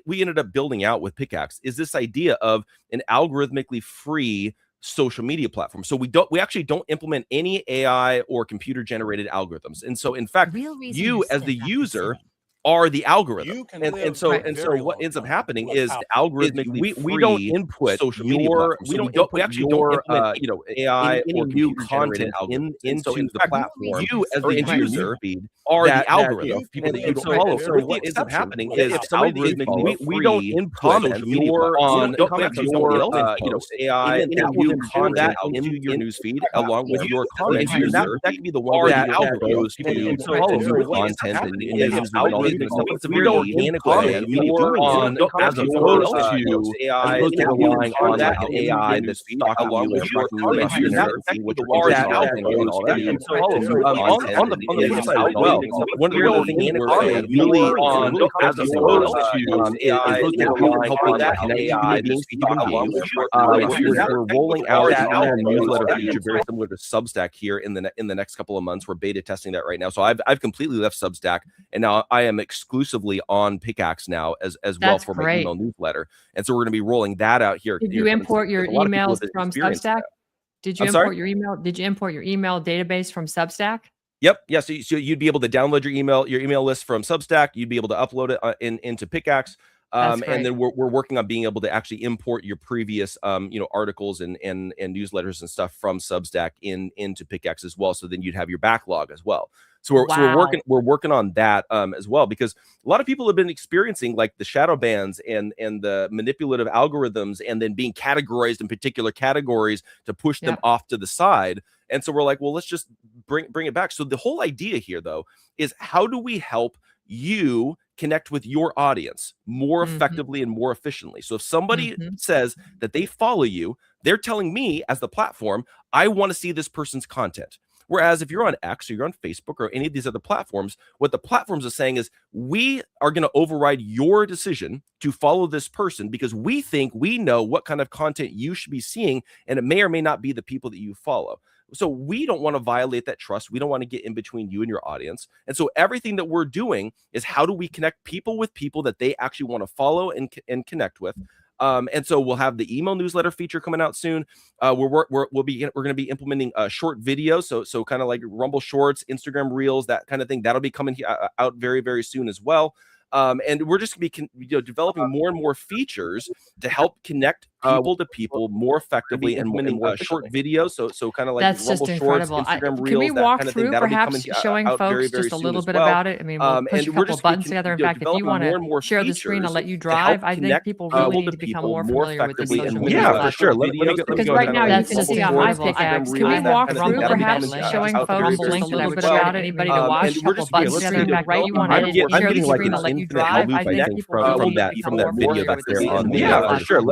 ended up building out with PickAx is this idea of an algorithmically free social media platform. So we actually don't implement any AI or computer generated algorithms. And so in fact, you as the user are the algorithm. And so what ends up happening is algorithmically we don't input social media platforms. We actually don't implement AI or new content into the platform. You as the user are the algorithm. People that you don't follow. So what ends up happening is if algorithmically we don't input social media on AI, and that will then that into your newsfeed along with your comments. That can be the one that goes to follow your content and use all these stuff. It's a very organic way on as opposed to AI relying on that AI that's stalking you and tracking you and seeing what you're interested in and all that. And so on the flip side as well, one of the things we're really on as opposed to is helping that AI beings to human beings. We're rolling out an email newsletter feature very similar to Substack here in the next couple of months. We're beta testing that right now. So I've completely left Substack, and now I am exclusively on PickAx now as well for my email newsletter. And so we're going to be rolling that out here. Did you import your emails from Substack? Did you import your email? Did you import your email database from Substack? Yep. Yeah. So you'd be able to download your email list from Substack. You'd be able to upload it into PickAx. And then we're working on being able to actually import your previous articles and newsletters and stuff from Substack into PickAx as well. So then you'd have your backlog as well. So we're working on that as well, because a lot of people have been experiencing like the shadow bans and the manipulative algorithms and then being categorized in particular categories to push them off to the side. And so we're like, well, let's just bring it back. So the whole idea here, though, is how do we help you connect with your audience more effectively and more efficiently? So if somebody says that they follow you, they're telling me as the platform, I want to see this person's content. Whereas if you're on X or you're on Facebook or any of these other platforms, what the platforms are saying is we are going to override your decision to follow this person because we think we know what kind of content you should be seeing, and it may or may not be the people that you follow. So we don't want to violate that trust. We don't want to get in between you and your audience. And so everything that we're doing is how do we connect people with people that they actually want to follow and connect with. And so we'll have the email newsletter feature coming out soon. We're going to be implementing short videos, so kind of like Rumble Shorts, Instagram Reels, that kind of thing. That'll be coming out very, very soon as well. And we're just going to be developing more and more features to help connect people to people more effectively and short videos. So kind of like That's Rumble just Shorts, incredible. Instagram Can we Reels, that walk kind of thing. through That'll be coming perhaps showing out very, folks very just a soon little as bit well. about it? I mean, we'll push And a we're couple just buttons together. In fact, if you want to share the screen, I'll let you drive. I think people really need to become more familiar with the social media yeah, for sure. Let me go, because right now you can see on my PickAx. Can we walk through perhaps showing folks just a little bit about it? Anybody to watch? A couple buttons together. In fact, if you want to share the screen, I'll let you drive. I think people really need to become more familiar with the social media. Yeah, for sure.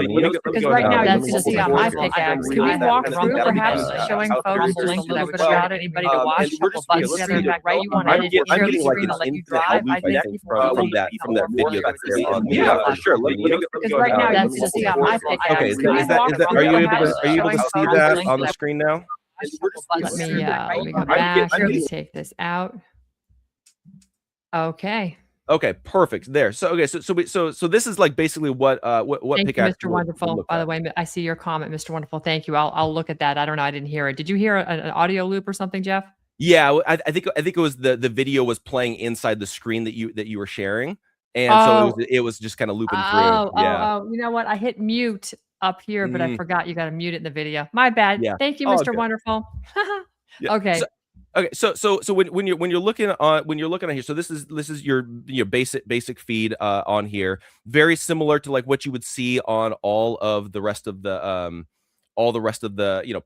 Because right now you can see on my PickAx. Can we walk through perhaps showing folks just a little bit about it? Anybody to watch? A couple buttons together. In fact, you want to share the screen, I'll let you drive. I think people really need to become more video that's there on the yeah, for sure. Because right now you can see on my PickAx. Okay, are you able to see that on the screen now? Let me come back. Let me take this out. Okay. Okay, perfect. There. So this is like basically what Thank you, PickAx Mr. Wonderful. By the way, I see your comment, Mr. Wonderful. Thank you. I'll look at that. I don't know. I didn't hear it. Did you hear an audio loop or something, Jeff? Yeah, I think it was the video was playing inside the screen that you were sharing, and so it was just kind of looping through. Yeah. You know what? I hit mute up here, but I forgot you got to mute it in the video. My bad. Yeah. Thank you, Mr. Wonderful. Okay. So when you're looking at here, so this is your basic feed on here, very similar to like what you would see on all the rest of the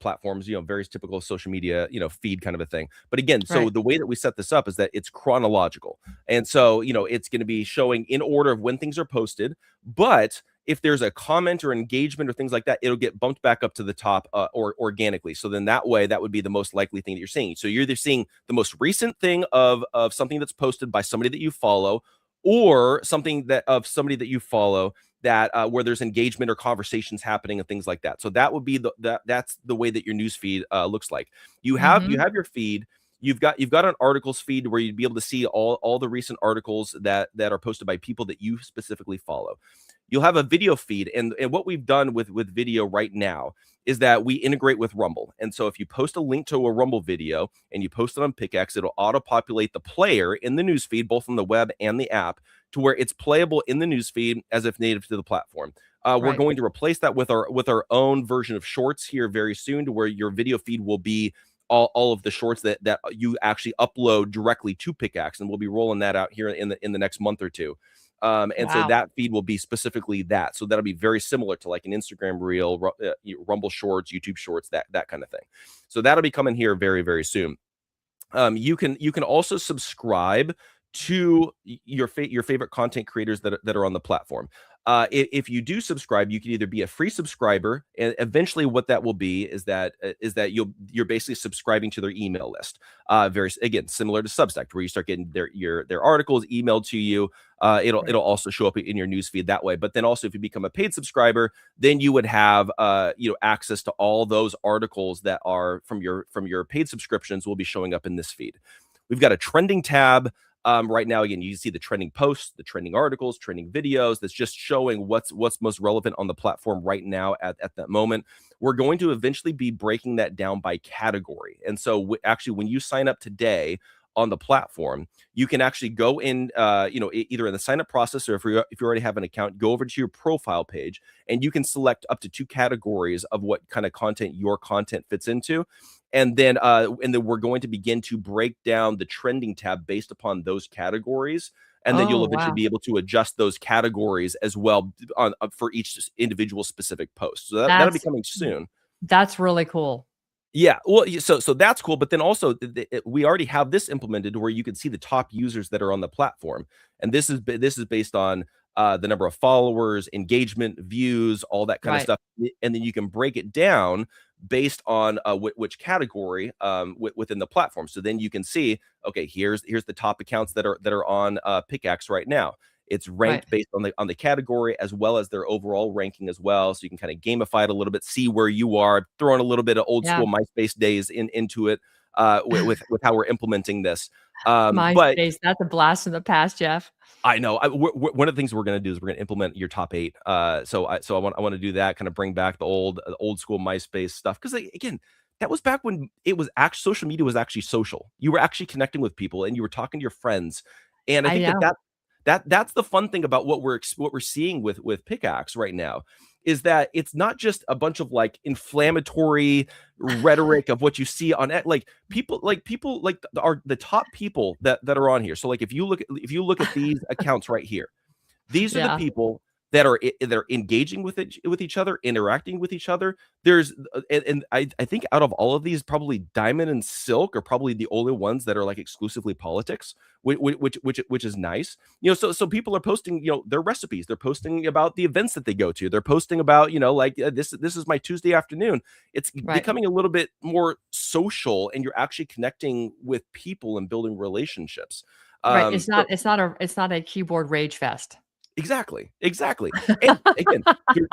platforms, very typical social media, feed kind of a thing. But again, so the way that we set this up is that it's chronological. And so, it's going to be showing in order of when things are posted, but if there's a comment or engagement or things like that, it'll get bumped back up to the top or organically. So then that way, that would be the most likely thing that you're seeing. So you're either seeing the most recent thing of something that's posted by somebody that you follow, or something that of somebody that you follow that where there's engagement or conversations happening and things like that. So that would be that's the way that your news feed looks like. You have your feed. You've got an articles feed where you'd be able to see all the recent articles that are posted by people that you specifically follow. You'll have a video feed, and what we've done with video right now is that we integrate with Rumble. And so if you post a link to a Rumble video and you post it on PickAx, it'll auto-populate the player in the newsfeed, both on the web and the app, to where it's playable in the newsfeed as if native to the platform. We're going to replace that with our own version of Shorts here very soon, to where your video feed will be all of the shorts that you actually upload directly to PickAx, and we'll be rolling that out here in the next month or two. So that feed will be specifically that. So that'll be very similar to like an Instagram Reel, Rumble Shorts, YouTube Shorts, that kind of thing. So that'll be coming here very, very soon. You can also subscribe to your favorite content creators that are on the platform. If you do subscribe, you can either be a free subscriber, and eventually what that will be is that you're basically subscribing to their email list. Very, again, similar to Substack, where you start getting their articles emailed to you. It'll also show up in your newsfeed that way. But then also, if you become a paid subscriber, then you would have access to all those articles that are from your paid subscriptions will be showing up in this feed. We've got a trending tab. Right now, again, you see the trending posts, the trending articles, trending videos. That's just showing what's most relevant on the platform right now at that moment. We're going to eventually be breaking that down by category. And so actually, when you sign up today on the platform, you can actually go in, either in the sign up process, or if you already have an account, go over to your profile page, and you can select up to 2 categories of what kind of content your content fits into. And then we're going to begin to break down the trending tab based upon those categories. And then you'll eventually be able to adjust those categories as well for each individual specific post. So that'll be coming soon. That's really cool. Yeah, well, so that's cool, but then also we already have this implemented where you can see the top users that are on the platform, and this is based on the number of followers, engagement, views, all that kind of stuff, and then you can break it down based on which category within the platform. So then you can see, okay, here's the top accounts that are on PickAx right now. It's ranked based on the category as well as their overall ranking as well. So you can kind of gamify it a little bit, see where you are, throwing a little bit of old school MySpace days into it with how we're implementing this. MySpace, that's a blast from the past, Jeff. I know. One of the things we're going to do is we're going to implement your top 8. So I want to do that, kind of bring back the old school MySpace stuff, because again, that was back when it was actually social media was actually social. You were actually connecting with people and you were talking to your friends, and I think that's the fun thing about what we're seeing with PickAx right now is that it's not just a bunch of like inflammatory rhetoric of what you see on like people like the top people that are on here. So like if you look at these accounts right here, these are the Yeah. people that are they're engaging with each other, interacting with each other. There's and I think out of all of these, probably Diamond and Silk are probably the only ones that are like exclusively politics, which is nice. So people are posting, their recipes. They're posting about the events that they go to. They're posting about, like this is my Tuesday afternoon. It's Right. becoming a little bit more social, and you're actually connecting with people and building relationships. Right. So It's not a keyboard rage fest. exactly, exactly. And again,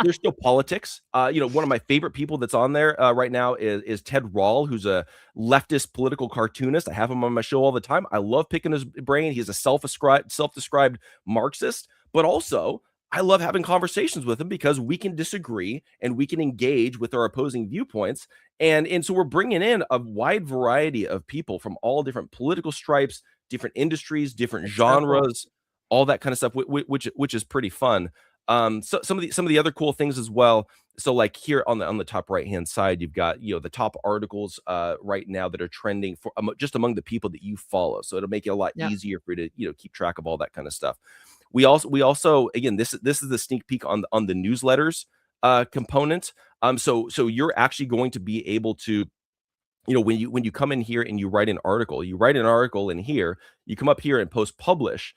there's still politics. One of my favorite people that's on there right now is Ted Rall, who's a leftist political cartoonist. I have him on my show all the time. I love picking his brain. He's a self-described Marxist, but also I love having conversations with him because we can disagree and we can engage with our opposing viewpoints. And so we're bringing in a wide variety of people from all different political stripes, different industries, different It's so cool. genres, all that kind of stuff, which is pretty fun. So some of the other cool things as well. So like here on the top right hand side, you've got the top articles right now that are trending for just among the people that you follow. So it'll make it a lot Yeah. easier for you to keep track of all that kind of stuff. We also again, this is the sneak peek on the newsletters component. So you're actually going to be able to, when you come in here and you write an article in here, you come up here and post publish.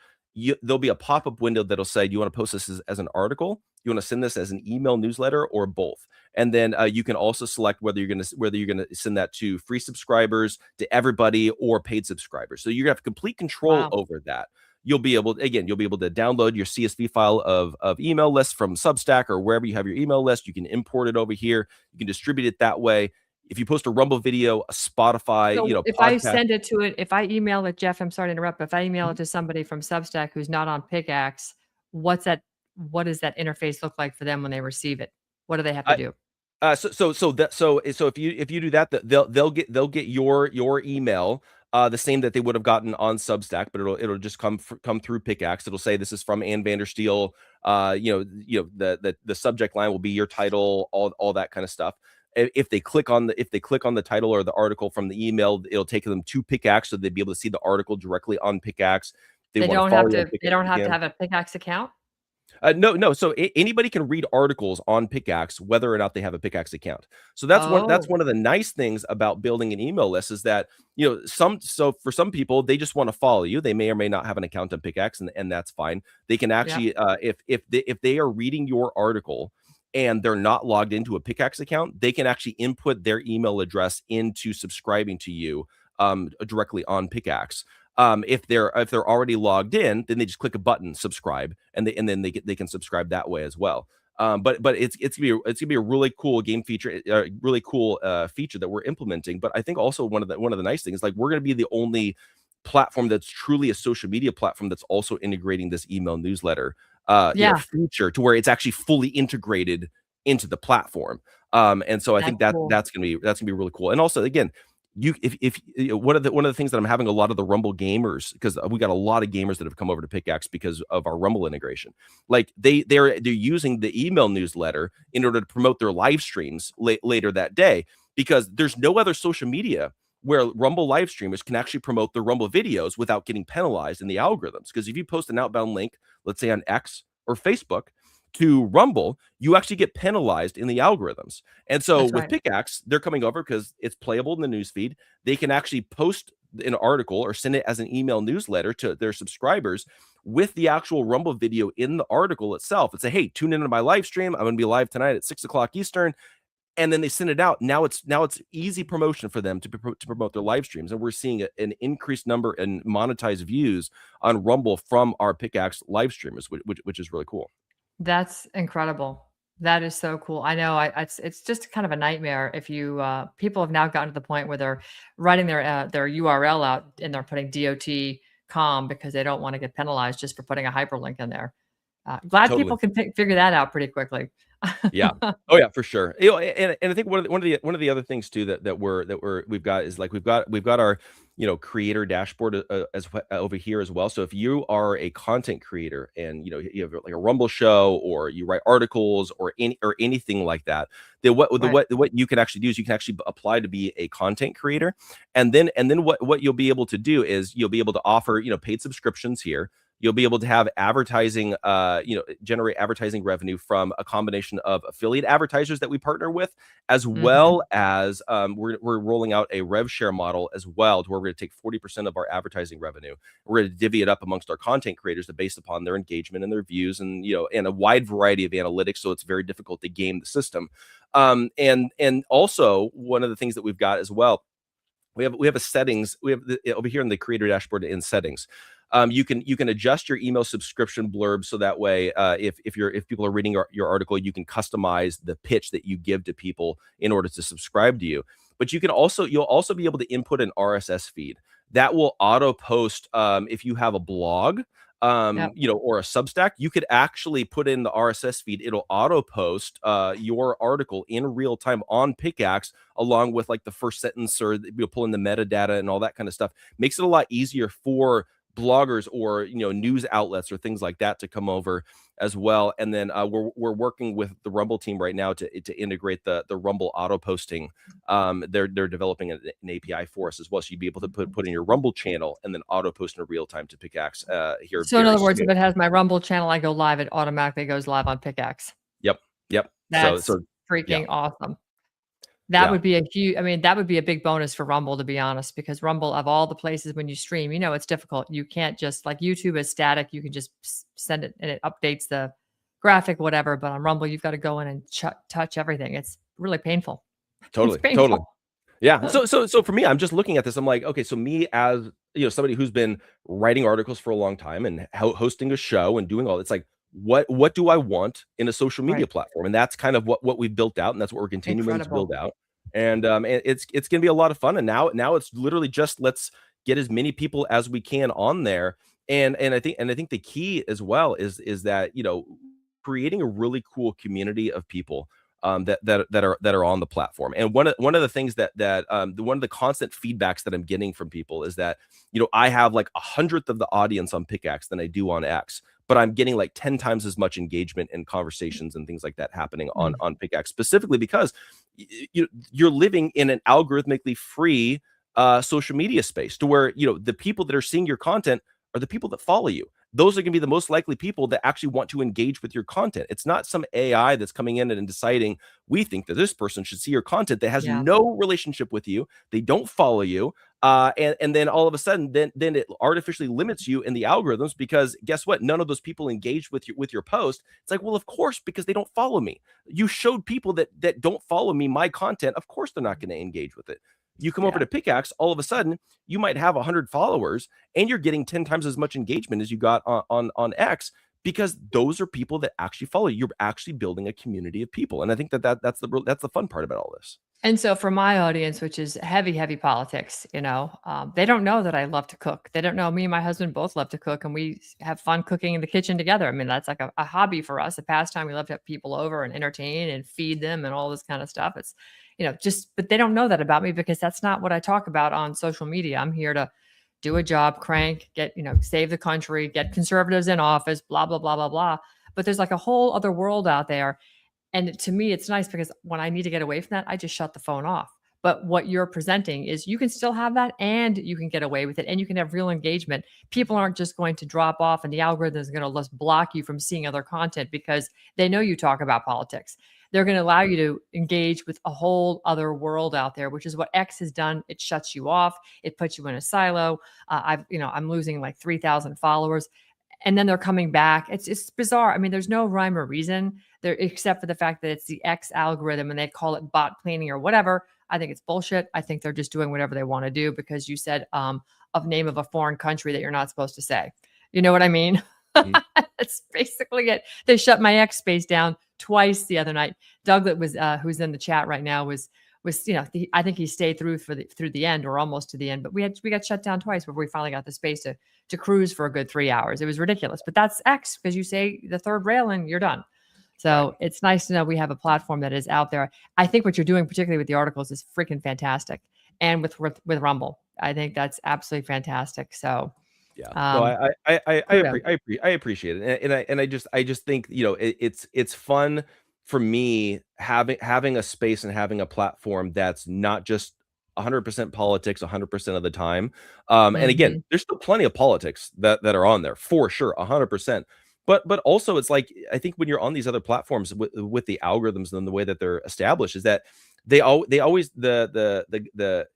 There'll be a pop-up window that'll say, do you want to post this as an article, you want to send this as an email newsletter, or both? And then you can also select whether you're going to send that to free subscribers, to everybody, or paid subscribers. So you have complete control Wow. over that. You'll be able to download your CSV file of email lists from Substack or wherever you have your email list. You can import it over here. You can distribute it that way. If you post a Rumble video, a Spotify, So podcast. if I email it, Jeff, I'm sorry to interrupt, but if I email it to somebody from Substack who's not on PickAx, what does that interface look like for them when they receive it? What do they have to do? So if you do that, they'll get your email, the same that they would have gotten on Substack, but it'll just come through PickAx. It'll say this is from Ann Vandersteel. The subject line will be your title, all that kind of stuff. If they click on the title or the article from the email, it'll take them to PickAx, so they'd be able to see the article directly on PickAx. They want to follow you on They PickAx, don't you have to can. have a PickAx account? No. So anybody can read articles on PickAx, whether or not they have a PickAx account. So that's Oh, one of the nice things about building an email list, is that for some people, they just want to follow you. They may or may not have an account on PickAx, and that's fine. They can yeah. actually, if they are reading your article and they're not logged into a PickAx account, they can actually input their email address into subscribing to you directly on PickAx. If they're already logged in, then they just click a button, subscribe, and then they can subscribe that way as well. But it's gonna be a really cool game feature, really cool feature that we're implementing. But I think also one of the nice things, like, we're gonna be the only platform that's truly a social media platform that's also integrating this email newsletter Yeah, feature, to where it's actually fully integrated into the platform. And so I that's think that cool. that's gonna be really cool. And also, again, you if one of the things that I'm having a lot of the Rumble gamers, because we got a lot of gamers that have come over to PickAx because of our Rumble integration. Like, they're using the email newsletter in order to promote their live streams later that day, because there's no other social media where Rumble live streamers can actually promote their Rumble videos without getting penalized in the algorithms. Because if you post an outbound link, let's say on X or Facebook, to Rumble, you actually get penalized in the algorithms. And so That's with right. PickAx, they're coming over because it's playable in the newsfeed. They can actually post an article or send it as an email newsletter to their subscribers with the actual Rumble video in the article itself, and say, hey, tune into my live stream. I'm going to be live tonight at 6 o'clock Eastern. And then they send it out. Now it's easy promotion for them to promote their live streams, and we're seeing an increased number in monetized views on Rumble from our PickAx live streamers, which is really cool. That's incredible. That is so cool. I know it's just kind of a nightmare if you people have now gotten to the point where they're writing their URL out and they're putting .com because they don't want to get penalized just for putting a hyperlink in there. Glad people Totally. can figure that out pretty quickly. Yeah. Oh yeah, for sure. And I think one of the other things too we've got is, like, we've got our creator dashboard over here as well. So if you are a content creator and you have like a Rumble show, or you write articles, or anything like that, then what you can actually do is you can actually apply to be a content creator, and then what you'll be able to do is you'll be able to offer paid subscriptions here. You'll be able to have advertising, generate advertising revenue from a combination of affiliate advertisers that we partner with, as Mhm. well as we're rolling out a rev share model as well, to where we're going to take 40% of our advertising revenue. We're going to divvy it up amongst our content creators based upon their engagement and their views, and a wide variety of analytics. So it's very difficult to game the system. And also, one of the things that we've got as well, we have a settings, over here in the creator dashboard in settings. You can adjust your email subscription blurb, so that way, if people are reading your article, you can customize the pitch that you give to people in order to subscribe to you. But you'll also be able to input an RSS feed that will auto post, if you have a blog, Yep. or a Substack. You could actually put in the RSS feed. It'll auto post your article in real time on PickAx, along with like the first sentence, or you'll pull in the metadata and all that kind of stuff. Makes it a lot easier for bloggers or news outlets or things like that to come over as well. And then we're working with the Rumble team right now to integrate the Rumble auto posting. They're developing an API for us as well, so you'd be able to put in your Rumble channel and then auto post in real time to PickAx here So in very other words, if soon. it has my Rumble channel, I go live, it automatically goes live on PickAx. Yep, yep. So That's yeah, freaking awesome. That yeah, would be a huge, I mean, that would be a big bonus for Rumble, to be honest, because Rumble, of all the places when you stream, it's difficult. You can't just, like, YouTube is static. You can just send it and it updates the graphic, whatever. But on Rumble, you've got to go in and touch everything. It's really painful. It's totally. painful. Yeah. So for me, I'm just looking at this. I'm like, okay, so me, as somebody who's been writing articles for a long time and hosting a show and doing all, it's like, what do I want in a social Right. media platform? And that's kind of what we've built out, and that's what we're continuing to build Incredible. out. And it's gonna be a lot of fun. And now it's literally just, let's get as many people as we can on there. And I think the key as well is that creating a really cool community of people, that are on the platform. And one of the things one of the constant feedbacks that I'm getting from people is that I have like 100th of the audience on PickAx than I do on X, but I'm getting like 10 times as much engagement and conversations and things like that happening on Mm. PickAx, specifically because you're living in an algorithmically free social media space, to where the people that are seeing your content are the people that follow you. Those are going to be the most likely people that actually want to engage with your content. It's not some AI that's coming in and deciding, we think that this person should see your content, that has Yeah. no relationship with you. They don't follow you. And then all of a sudden, then it artificially limits you in the algorithms, because guess what? None of those people engaged with your post. It's like, well, of course, because they don't follow me. You showed people that don't follow me my content. Of course, they're not going to engage with it. You come over Yeah. to PickAx, all of a sudden, you might have 100 followers, and you're getting 10 times as much engagement as you got on X, because those are people that actually follow you. You're actually building a community of people. And I think that's the fun part about all this. And so for my audience, which is heavy, heavy politics, they don't know that I love to cook. They don't know me and my husband both love to cook, and we have fun cooking in the kitchen together. I mean, that's like a hobby for us, a pastime. We love to have people over and entertain and feed them and all this kind of stuff. It's, but they don't know that about me, because that's not what I talk about on social media. I'm here to do a job, crank, get, save the country, get conservatives in office, blah, blah, blah, blah, blah. But there's like a whole other world out there, and to me, it's nice because when I need to get away from that, I just shut the phone off. But what you're presenting is you can still have that, and you can get away with it, and you can have real engagement. People aren't just going to drop off, and the algorithm is going to just block you from seeing other content because they know you talk about politics. They're going to allow you to engage with a whole other world out there, which is what X has done. It shuts you off. It puts you in a silo. I'm losing like 3,000 followers, and then they're coming back. It's bizarre. I mean, there's no rhyme or reason there, except for the fact that it's the X algorithm and they call it bot cleaning or whatever. I think it's bullshit. I think they're just doing whatever they want to do because you said of name of a foreign country that you're not supposed to say. You know what I mean? Mhm. That's basically it. They shut my X space down twice the other night. Doug, that was who's in the chat right now, was I think he stayed through through the end, or almost to the end. But we got shut down twice before we finally got the space to cruise for a good 3 hours. It was ridiculous. But that's X, because you say the third rail and you're done. Right. So it's nice to know we have a platform that is out there. I think what you're doing, particularly with the articles, is freaking fantastic. And with Rumble, I think that's absolutely fantastic. So, Yeah. No, um, kudos. I appreciate it. And I just think, it's fun for me having a space and having a platform that's not just 100% politics 100% of the time. And again, Mhm. there's still plenty of politics that are on there for sure, 100%. But also it's like I think when you're on these other platforms with the algorithms and the way that they're established is that they always the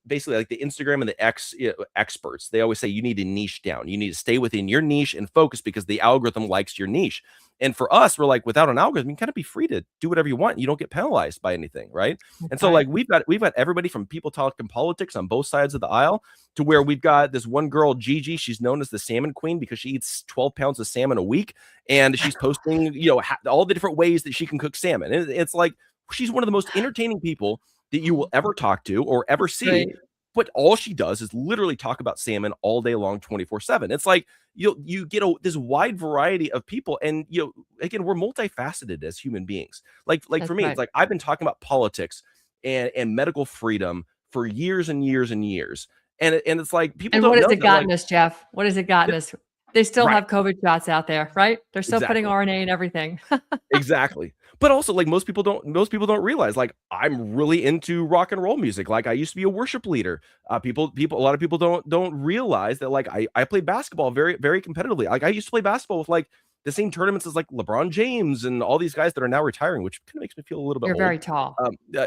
basically like the Instagram and the experts, they always say you need to niche down. You need to stay within your niche and focus because the algorithm likes your niche. And for us, we're like, without an algorithm, you kind of be free to do whatever you want. You don't get penalized by anything, right? That's And so right. like we've got everybody from people talking politics on both sides of the aisle to where we've got this one girl, Gigi. She's known as the salmon queen because she eats 12 pounds of salmon a week, and she's posting, all the different ways that she can cook salmon. And it's like she's one of the most entertaining people that you will ever talk to or ever That's see, great. but all she does is literally talk about salmon all day long, 24/7. It's like you get this wide variety of people, and again, we're multifaceted as human beings. Like That's for me, it's right. like I've been talking about politics and medical freedom for years and years and years, and it's like people And what don't has know it that, like, gotten us, Jeff? What has it gotten th- us? They still right, have COVID shots out there, right? They're still putting exactly. RNA in everything. Exactly. But also, like, most people don't realize, like, I'm really into rock and roll music. Like, I used to be a worship leader. A lot of people don't realize that, like, I play basketball very, very competitively. Like, I used to play basketball with like the same tournaments as like LeBron James and all these guys that are now retiring, which kind of makes me feel a little bit You're old. very tall.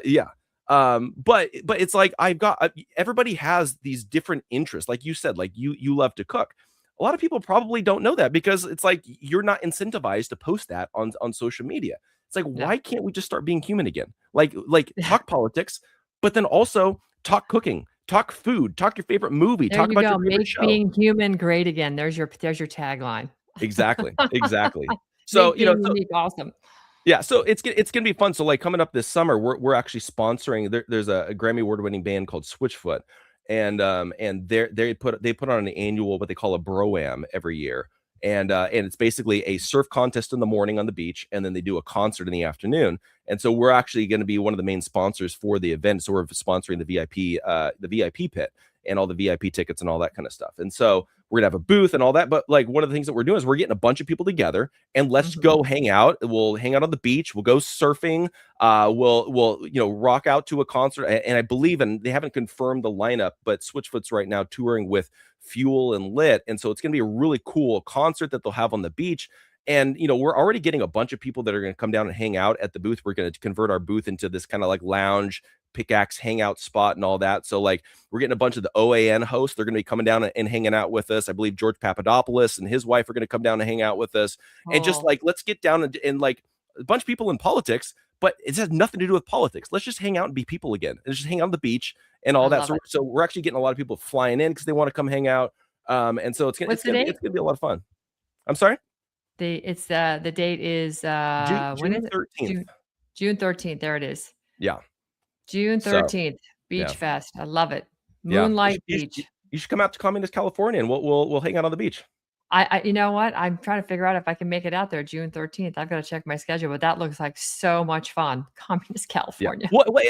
Yeah. But it's like I've got everybody has these different interests. Like you said, like you love to cook. A lot of people probably don't know that because it's like you're not incentivized to post that on social media. It's like, No. why can't we just start being human again? Like talk politics, but then also talk cooking, talk food, talk your favorite movie, There talk you about your go. favorite Make show. being human great again. There's your tagline. Exactly. Exactly. So, Make being unique awesome. yeah, so it's gonna be fun. So like coming up this summer, we're actually sponsoring. There's a Grammy award winning band called Switchfoot, and they put on an annual what they call a bro-am every year, and it's basically a surf contest in the morning on the beach, and then they do a concert in the afternoon. And so we're actually going to be one of the main sponsors for the event. So we're sponsoring the VIP pit and all the VIP tickets and all that kind of stuff. And so we're gonna have a booth and all that. But like one of the things that we're doing is we're getting a bunch of people together and let's Mhm. go hang out. We'll hang out on the beach. We'll go surfing. We'll rock out to a concert. And I believe, and they haven't confirmed the lineup, but Switchfoot's right now touring with Fuel and Lit, and so it's going to be a really cool concert that they'll have on the beach. And we're already getting a bunch of people that are going to come down and hang out at the booth. We're going to convert our booth into this kind of like lounge PickAx hangout spot and all that. So like we're getting a bunch of the OAN hosts. They're going to be coming down and hanging out with us. I believe George Papadopoulos and his wife are going to come down and hang out with us. And just Oh, like let's get down and like a bunch of people in politics, but it has nothing to do with politics. Let's just hang out and be people again and just hang out on the beach and I all that. love So, it. so we're actually getting a lot of people flying in because they want to come hang out. And so it's gonna What's it's the gonna be date? it's gonna be a lot of fun. I'm sorry, The date is when June is it? 13th. June 13th. There it is. Yeah. June So 13th. yeah, Beach Fest. I love it. yeah. Moonlight Beach. You should come out to Communist California and we'll hang out on the beach. You know what? I'm trying to figure out if I can make it out there June 13th. I've got to check my schedule, but that looks like so much fun. Communist Yeah. California.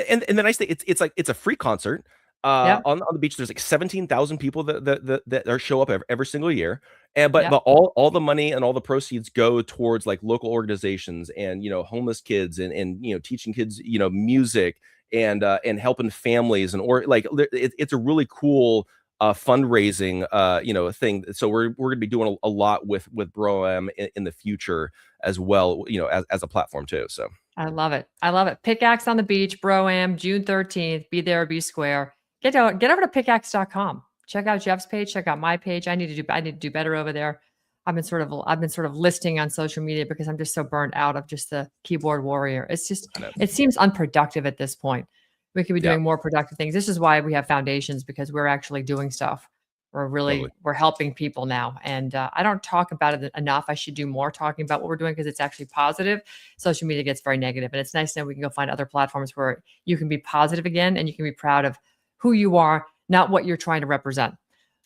And the nice thing, it's like it's a free concert. Yep. On the beach, there's like 17,000 people that are show up every single year, and but Yep. but all the money and all the proceeds go towards like local organizations and homeless kids and teaching kids music and helping families or like it's a really cool fundraising thing. So we're gonna be doing a lot with Bro-Am in the future as well, as a platform too. So. I love it. I love it. Pickaxe on the beach, Bro-Am, June 13th. Be there, be square. Get over to pickaxe.com. Check out Jeff's page, check out my page. I need to do better over there. I've been sort of listing on social media because I'm just so burnt out of just the keyboard warrior. I know. It seems unproductive at this point. We could be Yeah, doing more productive things. This is why we have foundations because we're actually doing stuff. totally. We're helping people now. And I don't talk about it enough. I should do more talking about what we're doing because it's actually positive. Social media gets very negative, and it's nice that we can go find other platforms where you can be positive again and you can be proud of who you are, not what you're trying to represent,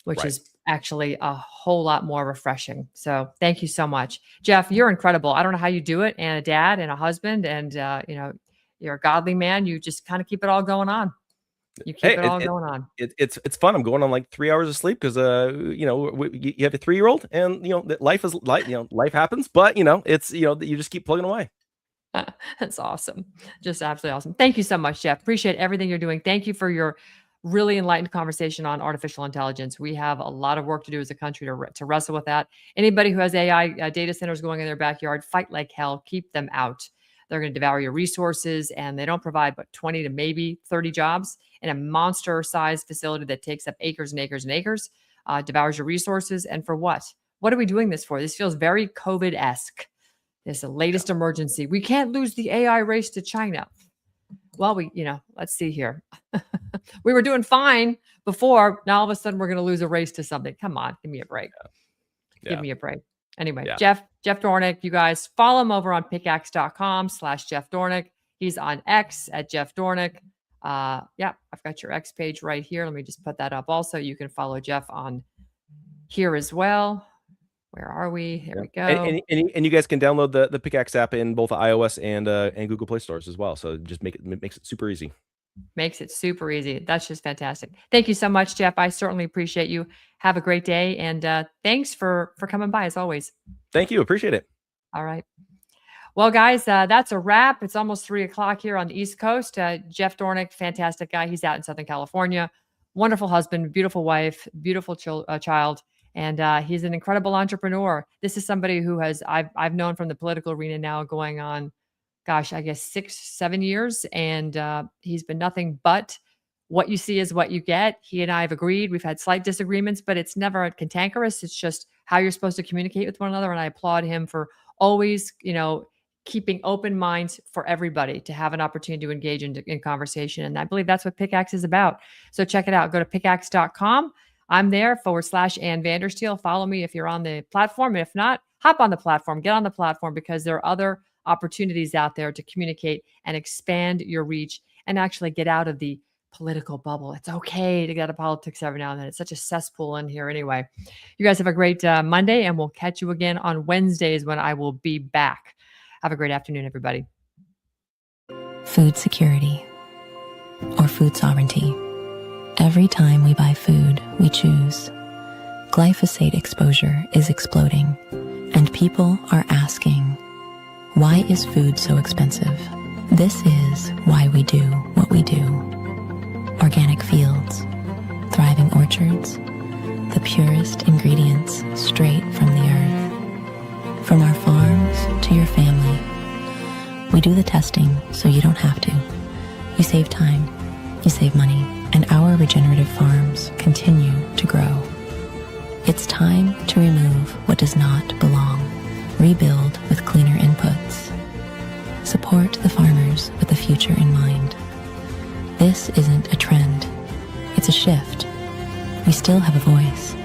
which Right. is actually a whole lot more refreshing. So thank you so much, Jeff. You're incredible. I don't know how you do it, and a dad and a husband, and you're a godly man. You just kind of keep it all going on. You keep Hey, it all going on. it's fun. I'm going on like 3 hours of sleep because you have a 3-year-old, and that life is life. Life happens, but it's you just keep plugging away. That's awesome. Just absolutely awesome. Thank you so much, Jeff. Appreciate everything you're doing. Thank you for your really enlightened conversation on artificial intelligence. We have a lot of work to do as a country to wrestle with that. Anybody who has AI data centers going in their backyard, fight like hell. Keep them out. They're going to devour your resources, and they don't provide but 20 to maybe 30 jobs in a monster-sized facility that takes up acres and acres and acres, devours your resources. And for what? What are we doing this for? This feels very COVID-esque. It's the latest emergency. We can't lose the AI race to China. Well, let's see here. We were doing fine before. Now all of a sudden we're going to lose a race to something. Come on, give me a break. Yeah. Give me a break. Anyway, Yeah. Jeff Dornik, you guys follow him over on PickAx.com/Jeff Dornik. He's on X at Jeff Dornik. Yeah, I've got your X page right here. Let me just put that up. Also, you can follow Jeff on here as well. Where are we? Here we go. And you guys can download the PickAx app in both iOS and Google Play stores as well. So just makes it super easy. Makes it super easy. That's just fantastic. Thank you so much, Jeff. I certainly appreciate you. Have a great day, and thanks for coming by as always. Thank you. Appreciate it. All right. Well, guys, that's a wrap. It's almost 3:00 here on the East Coast. Jeff Dornik, fantastic guy. He's out in Southern California. Wonderful husband, beautiful wife, beautiful child. And he's an incredible entrepreneur. This is somebody who I've known from the political arena now going on, gosh, I guess 6, 7 years. And he's been nothing but what you see is what you get. He and I have agreed. We've had slight disagreements, but it's never cantankerous. It's just how you're supposed to communicate with one another. And I applaud him for always, keeping open minds for everybody to have an opportunity to engage in conversation. And I believe that's what PickAx is about. So check it out. Go to pickaxe.com. I'm there /Ann Vandersteel. Follow me if you're on the platform. If not, hop on the platform, get on the platform, because there are other opportunities out there to communicate and expand your reach and actually get out of the political bubble. It's okay to get out of politics every now and then. It's such a cesspool in here anyway. You guys have a great Monday, and we'll catch you again on Wednesdays when I will be back. Have a great afternoon, everybody. Food security or food sovereignty. Every time we buy food, we choose. Glyphosate exposure is exploding, and people are asking, why is food so expensive? This is why we do what we do. Organic fields, thriving orchards, the purest ingredients straight from the earth. From our farms to your family, we do the testing so you don't have to. You save time, you save money, and our regenerative farms continue to grow. It's time to remove what does not belong. Rebuild with cleaner inputs. Support the farmers with the future in mind. This isn't a trend. It's a shift. We still have a voice.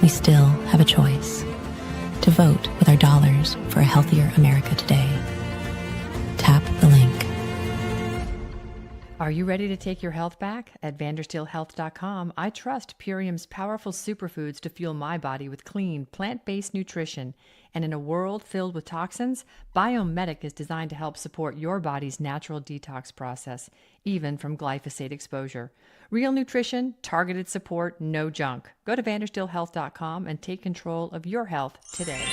We still have a choice to vote with our dollars for a healthier America today. Tap the link. Are you ready to take your health back? At vandersteelhealth.com, I trust Purium's powerful superfoods to fuel my body with clean, plant-based nutrition. And in a world filled with toxins, Biomedic is designed to help support your body's natural detox process, even from glyphosate exposure. Real nutrition, targeted support, no junk. Go to vandersteelhealth.com and take control of your health today.